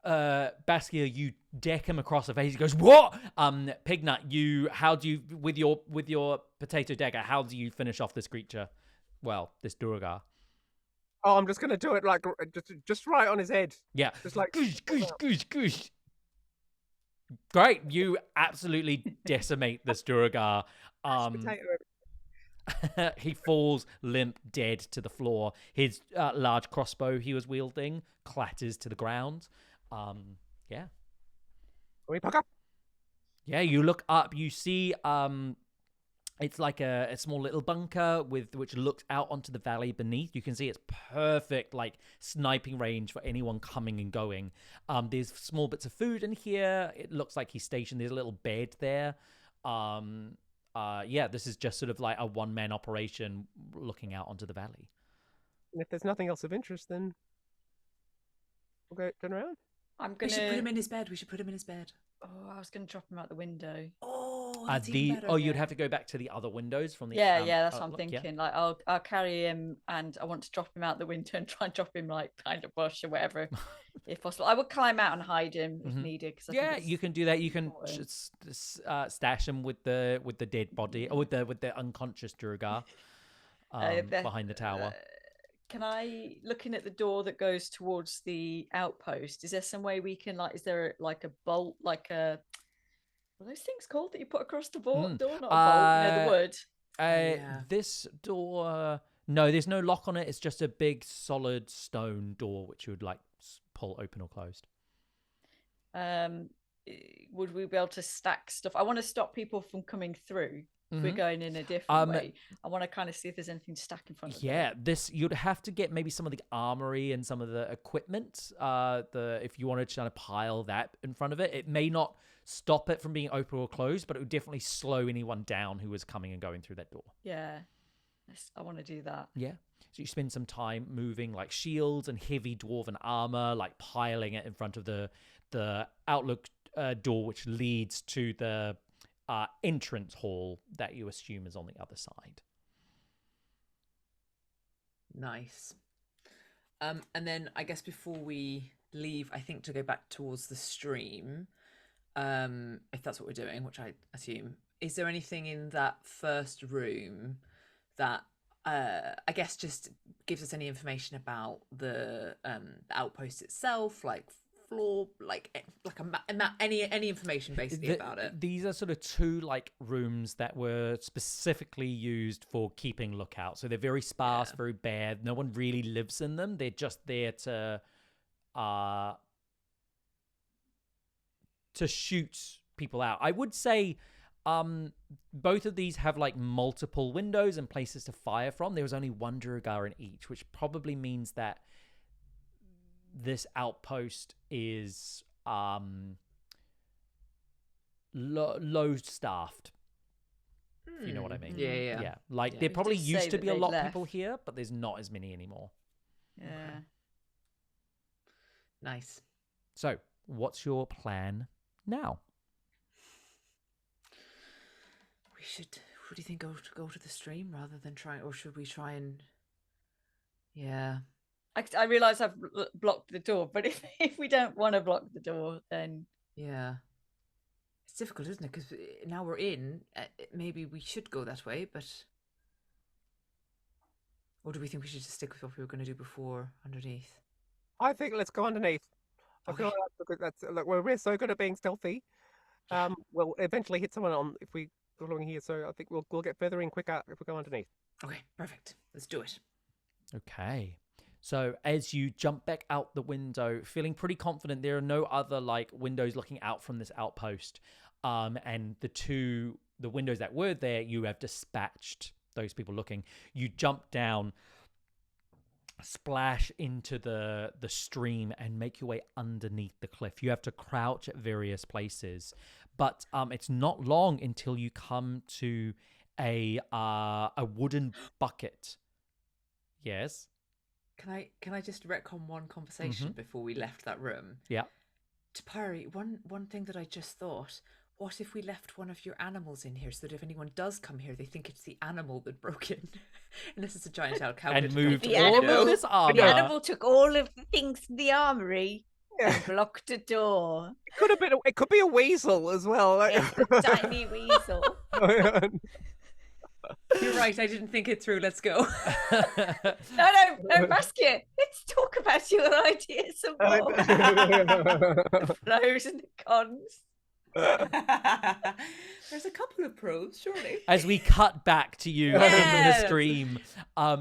Baskia, you deck him across the face. He goes, "What?" Pignut, how do you with your potato dagger? How do you finish off this creature? Well, this Duergar. Oh, I'm just gonna do it like just right on his head. Yeah. Just like Goosh, goosh, goosh, goosh. Great, you absolutely decimate this Duergar. potato. He falls limp, dead to the floor. His large crossbow he was wielding clatters to the ground. Yeah. Can we puck up? Yeah, you look up, you see it's like a small little bunker which looks out onto the valley beneath. You can see it's perfect like sniping range for anyone coming and going. There's small bits of food in here. It looks like he's stationed. There's a little bed there. Yeah, this is just sort of like a one-man operation looking out onto the valley. And if there's nothing else of interest, then we'll go turn around. I'm We should put him gonna. in his bed. We should put him in his bed. Oh, I was gonna drop him out the window. Oh, that's even better. You'd have to go back to the other windows from the Yeah, that's what I'm outlook, yeah? thinking. Like, I'll carry him, and I want to drop him out the window and try and drop him like behind a bush or whatever, if possible. I would climb out and hide him if Mhm. needed. Cause Yeah, you can do that. You can important. just stash him with the dead body or with the unconscious Duergar behind the tower. Can I, looking at the door that goes towards the outpost, is there some way we can like? Is there like a bolt, like a what are those things called that you put across the door? Not a bolt, the wood. Yeah. This door, no, there's no lock on it. It's just a big solid stone door which you would like pull open or closed. Would we be able to stack stuff? I want to stop people from coming through. If we're Mhm. going in a different way. I want to kind of see if there's anything stuck in front of me. Yeah, you'd have to get maybe some of the armory and some of the equipment. If you wanted to kind of pile that in front of it, it may not stop it from being open or closed, but it would definitely slow anyone down who was coming and going through that door. Yeah. I want to do that. Yeah. So you spend some time moving like shields and heavy dwarven armor, like piling it in front of the outlook door, which leads to the entrance hall that you assume is on the other side. Nice. And then I guess before we leave, I think to go back towards the stream, if that's what we're doing, which I assume, is there anything in that first room that I guess just gives us any information about the outpost itself, like floor, like any information basically about it? These are sort of two like rooms that were specifically used for keeping lookout. So they're very sparse, very bare. No one really lives in them. They're just there to shoot people out. I would say both of these have like multiple windows and places to fire from. There was only one Duergar in each, which probably means that this outpost is low staffed. If you know what I mean. Yeah. Like Yeah. there You probably did say used to that be a they'd lot of people left. here, but there's not as many anymore. Yeah. Nice. So, what's your plan now? We should. What do you think? Go to the stream rather than try, or should we try and? Yeah. I realise I've blocked the door, but if we don't want to block the door, then Yeah. It's difficult, isn't it? Because now we're in. Maybe we should go that way, but. Or do we think we should just stick with what we were going to do before underneath? I think let's go underneath. I feel like look, we're so good at being stealthy. We'll eventually hit someone on if we go along here. So I think we'll get further in quicker if we go underneath. Okay, perfect. Let's do it. Okay. So as you jump back out the window, feeling pretty confident, there are no other like windows looking out from this outpost. And the windows that were there, you have dispatched those people looking. You jump down, splash into the stream, and make your way underneath the cliff. You have to crouch at various places, but it's not long until you come to a wooden bucket. Yes. Can I just retcon one conversation before we left that room? Yeah. Topiary, one thing that I just thought. What if we left one of your animals in here so that if anyone does come here, they think it's the animal that broke in? Unless it's a giant owl cow. And moved The all animal- of this armor. The animal took all of the things from the armory Yeah. and blocked a door. It could be a weasel as well. It's a tiny weasel. You're right, I didn't think it through. Let's go. No, Baskia, let's talk about your ideas some more. The pros and the cons. There's a couple of pros, surely. As we cut back to you in the Yes. stream,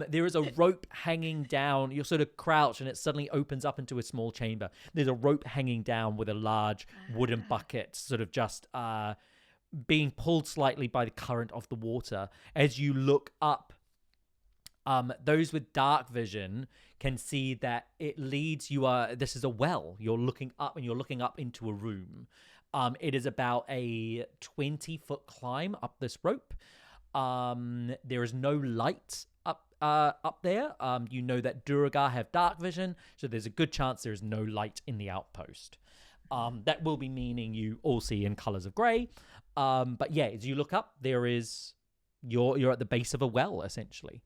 there is a rope hanging down. You're sort of crouched, and it suddenly opens up into a small chamber. There's a rope hanging down with a large wooden bucket, sort of just being pulled slightly by the current of the water. As you look up, those with dark vision can see that it leads you. This is a well. You're looking up, and you're looking up into a room. It is about a 20-foot climb up this rope. There is no light up there. You know that Duergar have dark vision, so there's a good chance there is no light in the outpost. That will be meaning you all see in colors of grey. But yeah, as you look up, there is you're at the base of a well, essentially.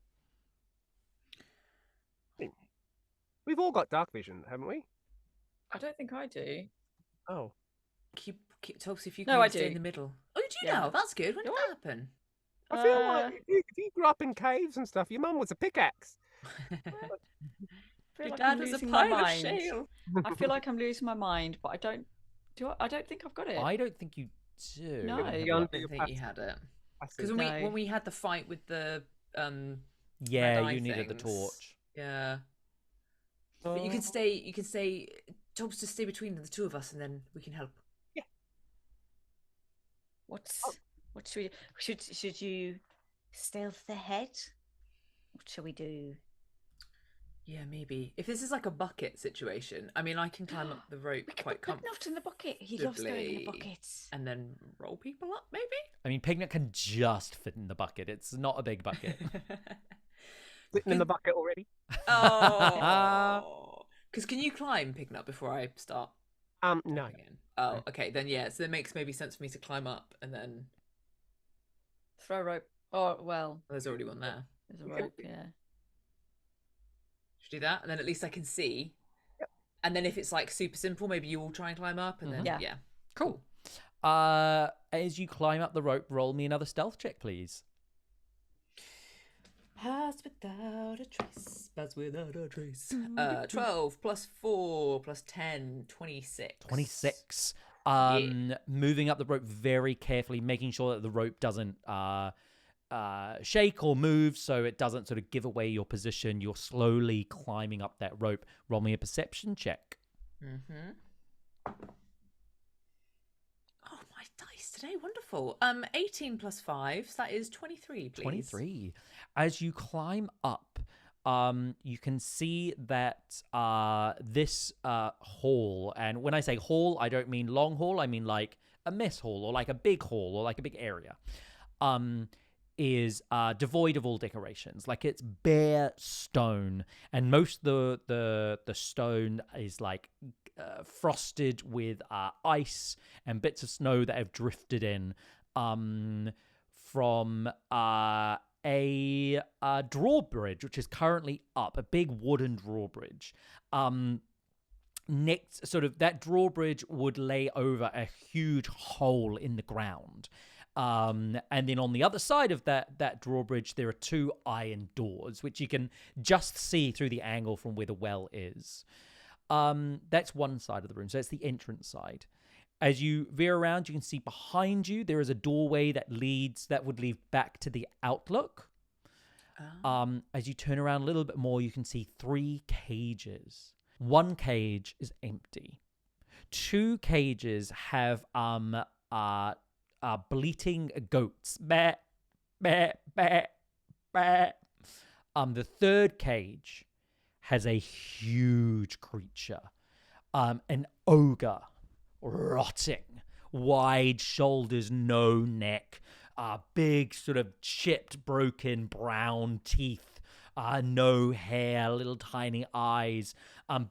We've all got dark vision, haven't we? I don't think I do. Oh. Keep Topsy, if you No, can I stay do. in the middle. Oh, you do Yeah. now? That's good. When did Do that happen? I feel like if you grew up in caves and stuff, your mum was a pickaxe. I feel Your like dad I'm was a losing my pile of mind. shale. I feel like I'm losing my mind, but I don't. I don't think I've got it. I don't think you do. No. Let me have a You're look. I don't think you had it. Because Passive. when we had the fight with the Yeah, red eye you needed the things. torch. Yeah. But you can stay. Topsy, just stay between the two of us, and then we can help. What should we do? Should you stealth ahead? What shall we do? Yeah, maybe. If this is like a bucket situation, I mean, I can climb up the rope We could quite put Pignut in the bucket. He loves going in the comfortably. buckets. and then roll people up, maybe. I mean, Pignut can just fit in the bucket. It's not a big bucket. Sitting in the bucket already. Oh, because can you climb, Pignut, before I start? No. Again? Oh, okay. Then yeah, so it makes maybe sense for me to climb up, and then Throw rope. Oh well, there's already one there. there's a You can- rope. Yeah. Should do that, and then at least I can see. Yep. And then if it's like super simple, maybe you all try and climb up, and then Yeah. yeah. Cool. As you climb up the rope, roll me another stealth check, please. Pass without a trace. Pass without a trace. 12 plus 4 plus 10, 26. 26. Yeah. Moving up the rope very carefully, making sure that the rope doesn't shake or move, so it doesn't sort of give away your position. You're slowly climbing up that rope. Roll me a perception check. Mm-hmm. Oh, my dice today. Wonderful. 18 plus 5, so that is 23, please. 23. As you climb up, you can see that this hall, and when I say hall, I don't mean long hall, I mean like a mess hall or like a big hall or like a big area, is devoid of all decorations. Like it's bare stone, and most of the stone is like frosted with ice and bits of snow that have drifted in from a drawbridge, which is currently up, a big wooden drawbridge. Next, sort of that drawbridge would lay over a huge hole in the ground. And then on the other side of that drawbridge, there are 2 iron doors, which you can just see through the angle from where the well is. That's one side of the room. So that's the entrance side. As you veer around, you can see behind you there is a doorway that would lead back to the outlook. As you turn around a little bit more, you can see 3 cages. 1 cage is empty. 2 cages have bleating goats. Bah, bah, bah, bah. The 3rd cage has a huge creature, an ogre, rotting, wide shoulders, no neck, big sort of chipped, broken brown teeth, no hair, little tiny eyes,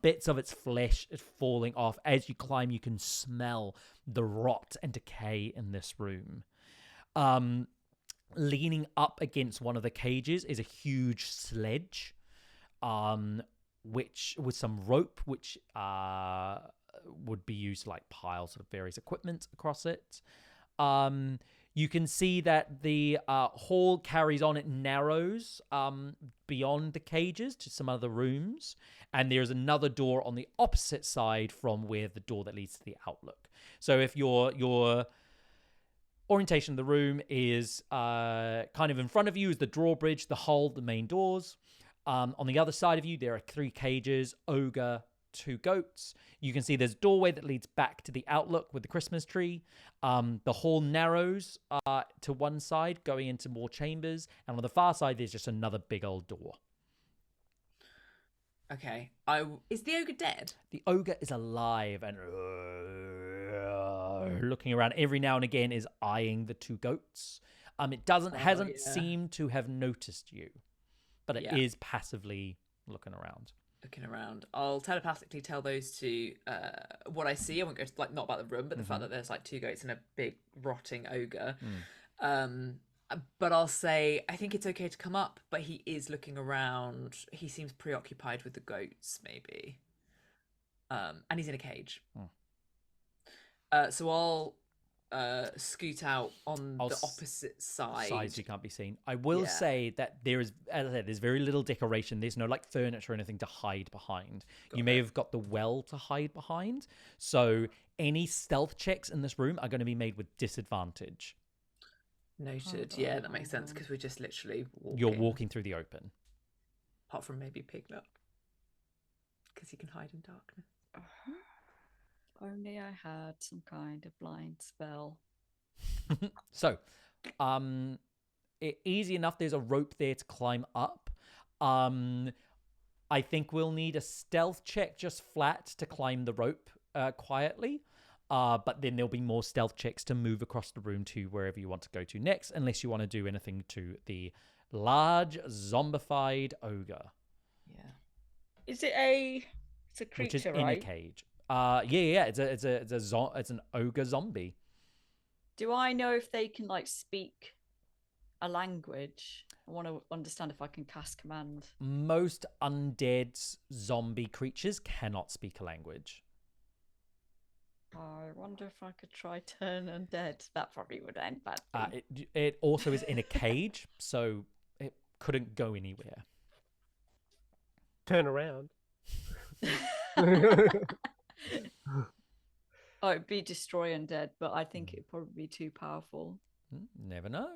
bits of its flesh is falling off. As you climb, you can smell the rot and decay in this room. Leaning up against one of the cages is a huge sledge, which with some rope, which would be used to like pile sort of various equipment across it. You can see that the hall carries on, it narrows beyond the cages to some other rooms, and there's another door on the opposite side from where the door that leads to the outlook. So if your orientation of the room is kind of in front of you is the drawbridge, the hull, the main doors. On the other side of you, there are 3 cages, ogre, 2 goats. You can see there's a doorway that leads back to the outlook with the Christmas tree. The hall narrows to one side, going into more chambers. And on the far side, there's just another big old door. Okay. Is the ogre dead? The ogre is alive and looking around every now and again, is eyeing the 2 goats. It hasn't seemed to have noticed you, but it is passively looking around. I'll telepathically tell those 2 what I see. I won't go to, like, not about the room, but the fact that there's like 2 goats and a big rotting ogre. But I'll say, I think it's okay to come up, but he is looking around. He seems preoccupied with the goats, maybe. And he's in a cage. So I'll scoot out on the opposite side. Sides you can't be seen. I will say that there is, as I said, there's very little decoration. There's no like furniture or anything to hide behind. You may have got the well to hide behind. So any stealth checks in this room are going to be made with disadvantage. Noted. Yeah, that makes sense, because we're just literally walking. You're walking through the open. Apart from maybe Pignut, because he can hide in darkness. Only I had some kind of blind spell. So, easy enough. There's a rope there to climb up. I think we'll need a stealth check just flat to climb the rope quietly. But then there'll be more stealth checks to move across the room to wherever you want to go to next, unless you want to do anything to the large zombified ogre. Yeah. Is it a? It's a creature, which is right? in a cage. Yeah. It's an ogre zombie. Do I know if they can like speak a language? I want to understand if I can cast command. Most undead zombie creatures cannot speak a language. I wonder if I could try turn undead. That probably would end badly. It also is in a cage, so it couldn't go anywhere. Turn around. Oh, it'd be destroy undead, but I think it'd probably be too powerful. Never know.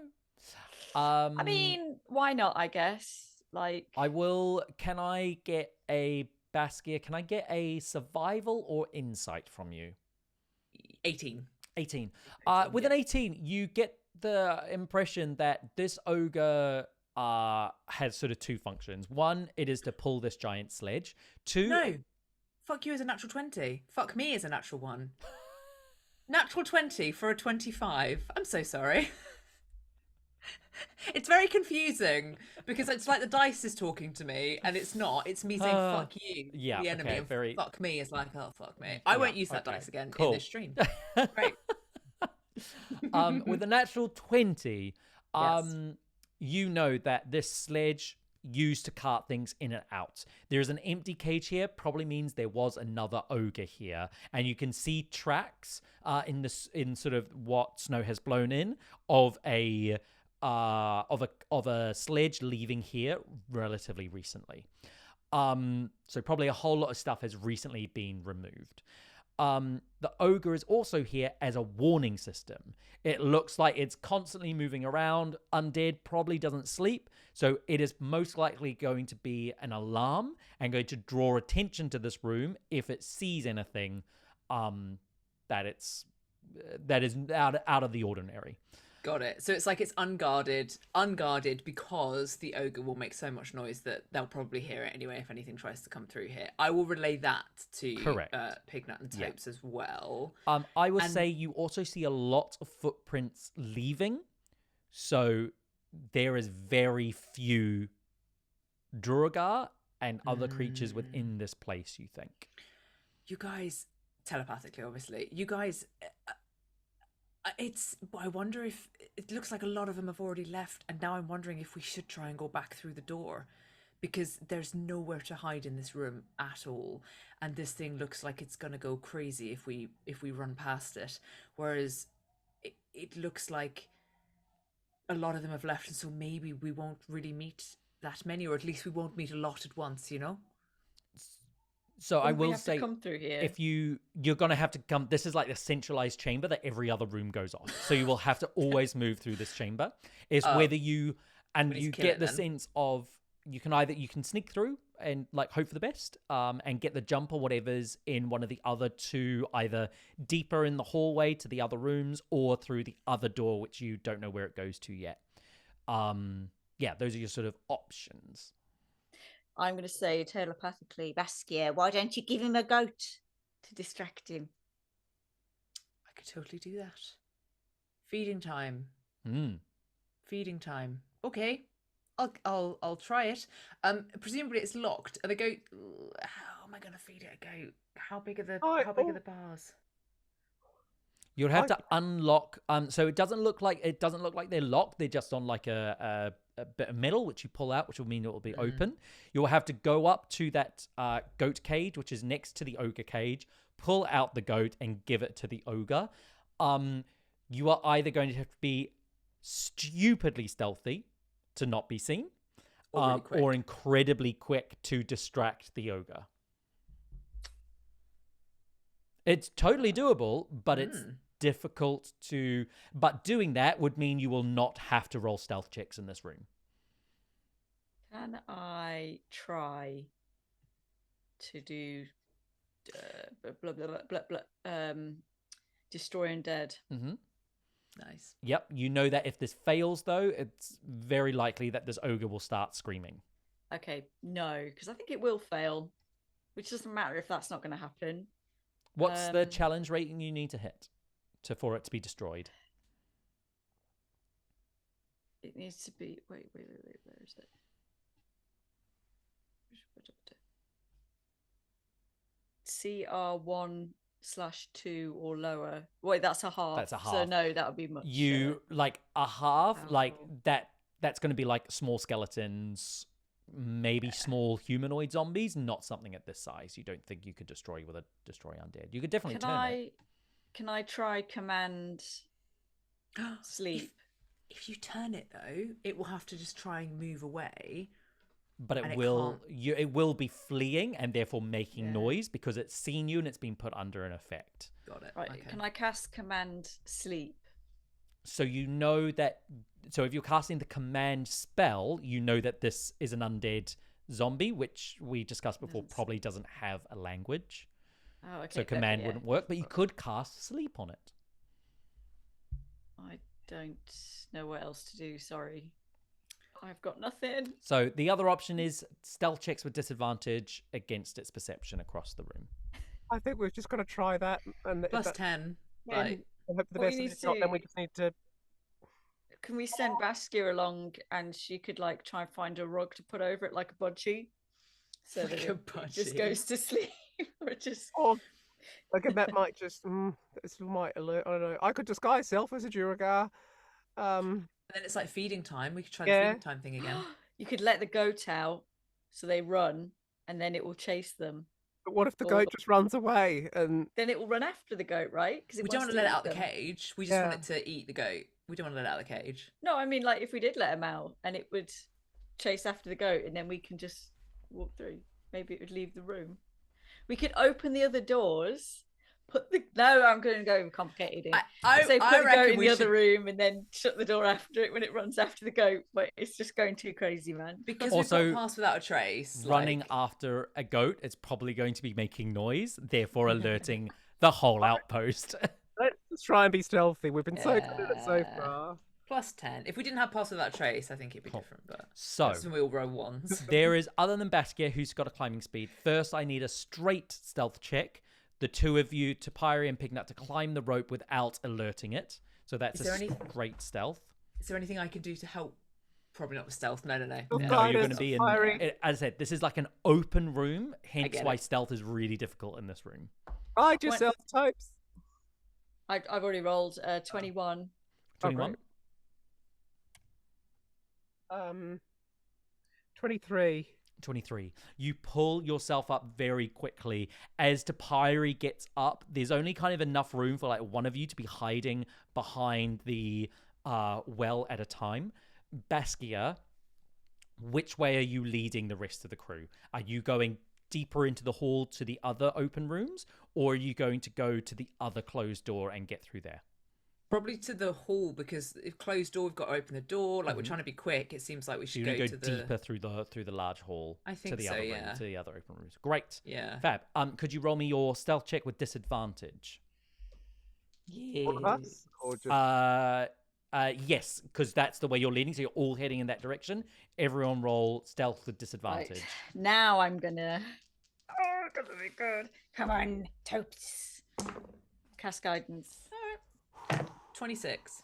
I mean, why not? I guess. Like, Can I get a Baskia, can I get a survival or insight from you? 18. 18. 18, With yeah. an 18, you get the impression that this ogre has sort of two functions. One, it is to pull this giant sledge. Two, No. Fuck you as a natural 20. Fuck me as a natural 1. Natural 20 for a 25. I'm so sorry. It's very confusing because it's like the dice is talking to me and it's not. It's me saying fuck you, yeah, the enemy, okay, and very- fuck me is like, oh, fuck me. I won't use that okay, dice again cool. in this stream. Great. With a natural 20, Yes. you know that this sledge used to cart things in and out. There's an empty cage here, probably means there was another ogre here, and you can see tracks in sort of what snow has blown in of a sledge leaving here relatively recently. So probably a whole lot of stuff has recently been removed. The ogre is also here as a warning system. It looks like it's constantly moving around. Undead probably doesn't sleep, so it is most likely going to be an alarm and going to draw attention to this room if it sees anything that is out of the ordinary. Got it. So it's like it's unguarded because the ogre will make so much noise that they'll probably hear it anyway if anything tries to come through here. I will relay that to Correct. Pignut and Topes as well. I would say you also see a lot of footprints leaving, so there is very few Duergar and other creatures within this place, you think? You guys, telepathically, obviously, you guys... I wonder if it looks like a lot of them have already left, and now I'm wondering if we should try and go back through the door, because there's nowhere to hide in this room at all, and this thing looks like it's gonna go crazy if we run past it. Whereas it looks like a lot of them have left, and so maybe we won't really meet that many, or at least we won't meet a lot at once, you know? So I Wouldn't we will have to say, come through here. if you're gonna have to come. This is like the centralized chamber that every other room goes off. So you will have to always move through this chamber. Is whether you we need to you kill get it the then. sense of you can sneak through and like hope for the best, and get the jump or whatever's in one of the other two, either deeper in the hallway to the other rooms or through the other door, which you don't know where it goes to yet. Yeah, those are your sort of options. I'm going to say telepathically, Baskia, why don't you give him a goat to distract him? I could totally do that. Feeding time. Feeding time. Okay, I'll try it. Presumably it's locked. Are the goat? How am I gonna feed it a goat? How big are the bars? You'll have to unlock. So it doesn't look like they're locked. They're just on like a bit of metal, which you pull out, which will mean it will be open. You'll have to go up to that goat cage, which is next to the ogre cage, pull out the goat and give it to the ogre. You are either going to have to be stupidly stealthy to not be seen, or incredibly quick to distract the ogre. It's totally doable, but it's difficult to... But doing that would mean you will not have to roll stealth checks in this room. Can I try to do blah, blah, blah, blah, blah, destroy undead? Nice. Yep, you know that if this fails, though, it's very likely that this ogre will start screaming. Okay, no, because I think it will fail, which doesn't matter if that's not going to happen. What's the challenge rating you need to hit for it to be destroyed? It needs to be... Wait, where is it? CR1/2 or lower. Wait, that's a half. That's a half. So no, that would be much. You, like, a half, like, powerful. that's going to be, like, small skeletons, maybe small humanoid zombies, not something at this size. You don't think you could destroy with a destroy undead. You could definitely turn it. Can I try command sleep? If you turn it though, it will have to just try and move away. But And it it will be fleeing and therefore making noise because it's seen you and it's been put under an effect. Got it. Right. Okay. Can I cast command sleep? So you know that. So if you're casting the command spell, you know that this is an undead zombie, which we discussed before Doesn't- probably doesn't have a language. Oh, okay. So command wouldn't work, but you could cast sleep on it. I don't know what else to do. Sorry, I've got nothing. So the other option is stealth checks with disadvantage against its perception across the room. I think we've just got to try that. And if Plus that- 10. Yeah. Right. and hope for the What best. we If need it's not, then we to- just need to. Can we send Baskia along and she could like try and find a rug to put over it like a budgie, so Like that a it just budgie. goes to sleep, or just Or like that might just. This might alert. I don't know. I could disguise self as a Duergar. And then it's like feeding time. We could try Yeah. the feeding time thing again. you could let the goat out so they run, and then it will chase them. But what if the Or- goat just runs away and Then it will run after the goat, right? Because We don't want to let it out the cage. We just want it to eat the goat. We don't want to let it out of the cage. No, I mean like if we did let him out and it would chase after the goat, and then we can just walk through. Maybe it would leave the room. We could open the other doors. I'm going to go complicated. I So put the goat reckon in we the other should, room and then shut the door after it when it runs after the goat. But it's just going too crazy, man. because Also, we've got Pass Without a Trace. Running like, after a goat, it's probably going to be making noise, therefore alerting the whole outpost. let's try and be stealthy. We've been so good at it so Yeah. far. plus 10. If we didn't have Pass Without a Trace, I think it'd be Cool. different. But So that's when we all roll ones. there is, other than Baskia, who's got a climbing speed. First, I need a straight stealth check. The two of you, Topiary and Pignut, to climb the rope without alerting it. So that's Is a there any- straight stealth. Is there anything I can do to help? Probably not with stealth. No. Oh, No, God. you're going to Guidance, be in. Topiary. As I said, this is like an open room, hence get why it. stealth is really difficult in this room. Hide yourself, Topes. I've already rolled 21. 21. 23. 23. You pull yourself up very quickly. As Topiary gets up, there's only kind of enough room for like one of you to be hiding behind the well at a time. Baskia, which way are you leading the rest of the crew? Are you going deeper into the hall to the other open rooms, or are you going to go to the other closed door and get through there? Probably to the hall, because if closed door, we've got to open the door. Like we're trying to be quick. It seems like we So should you're go going to to go the. deeper through the large hall I to think the so, other room, yeah. to the other open rooms. Great. Yeah. Fab. Could you roll me your stealth check with disadvantage? All of us? Or just... Yes, because that's the way you're leading. So you're all heading in that direction. Everyone roll stealth with disadvantage. Right. Now I'm gonna. Oh, it's gonna be good. Come on, Topes. Cast guidance. 26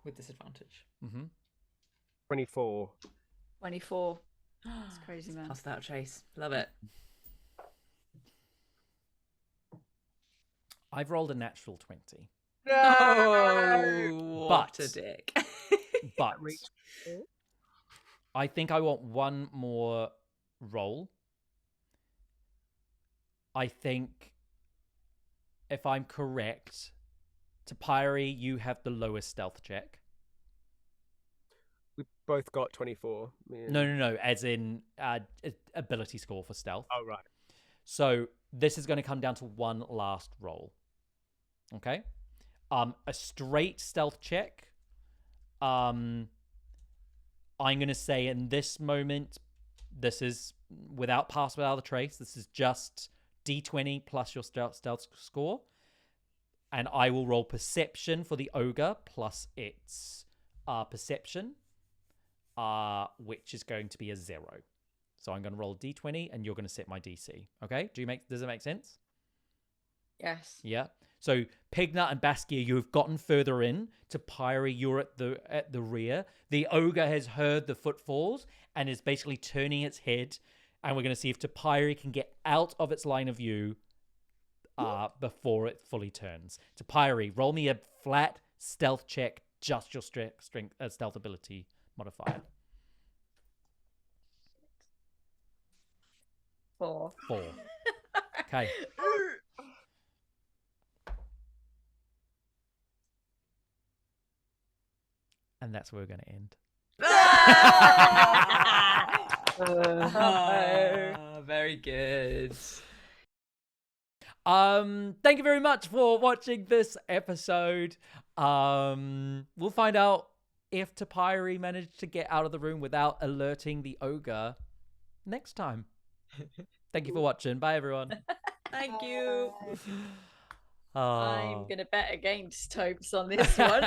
with disadvantage. Mm-hmm. 24. 24. It's crazy, man. Pass Without a Trace. Love it. I've rolled a natural 20, Oh, what But- a dick. but Reach. I think I want one more roll. I think, if I'm correct, Topiary, you have the lowest stealth check. We both got 24. Yeah. No, as in ability score for stealth. Oh, right. So this is going to come down to one last roll. Okay? A straight stealth check. I'm going to say in this moment, this is without Pass Without a Trace. This is just D20 plus your stealth score. And I will roll perception for the ogre plus its perception, which is going to be a 0. So I'm going to roll D20 and you're going to set my DC. Okay? Does it make sense? Yes. Yeah. So Pignut and Baskia, you have gotten further in. Topiary, you're at the rear. The ogre has heard the footfalls and is basically turning its head. And we're going to see if Topiary can get out of its line of view before it fully turns. Topiary, roll me a flat stealth check, just your strength stealth ability modifier. 4. 4. Okay. And that's where we're going to end. Very good. Thank you very much for watching this episode. We'll find out if Topiary managed to get out of the room without alerting the ogre next time. Thank you for watching. Bye, everyone. Thank you. I'm Oh. gonna bet against Topes on this one.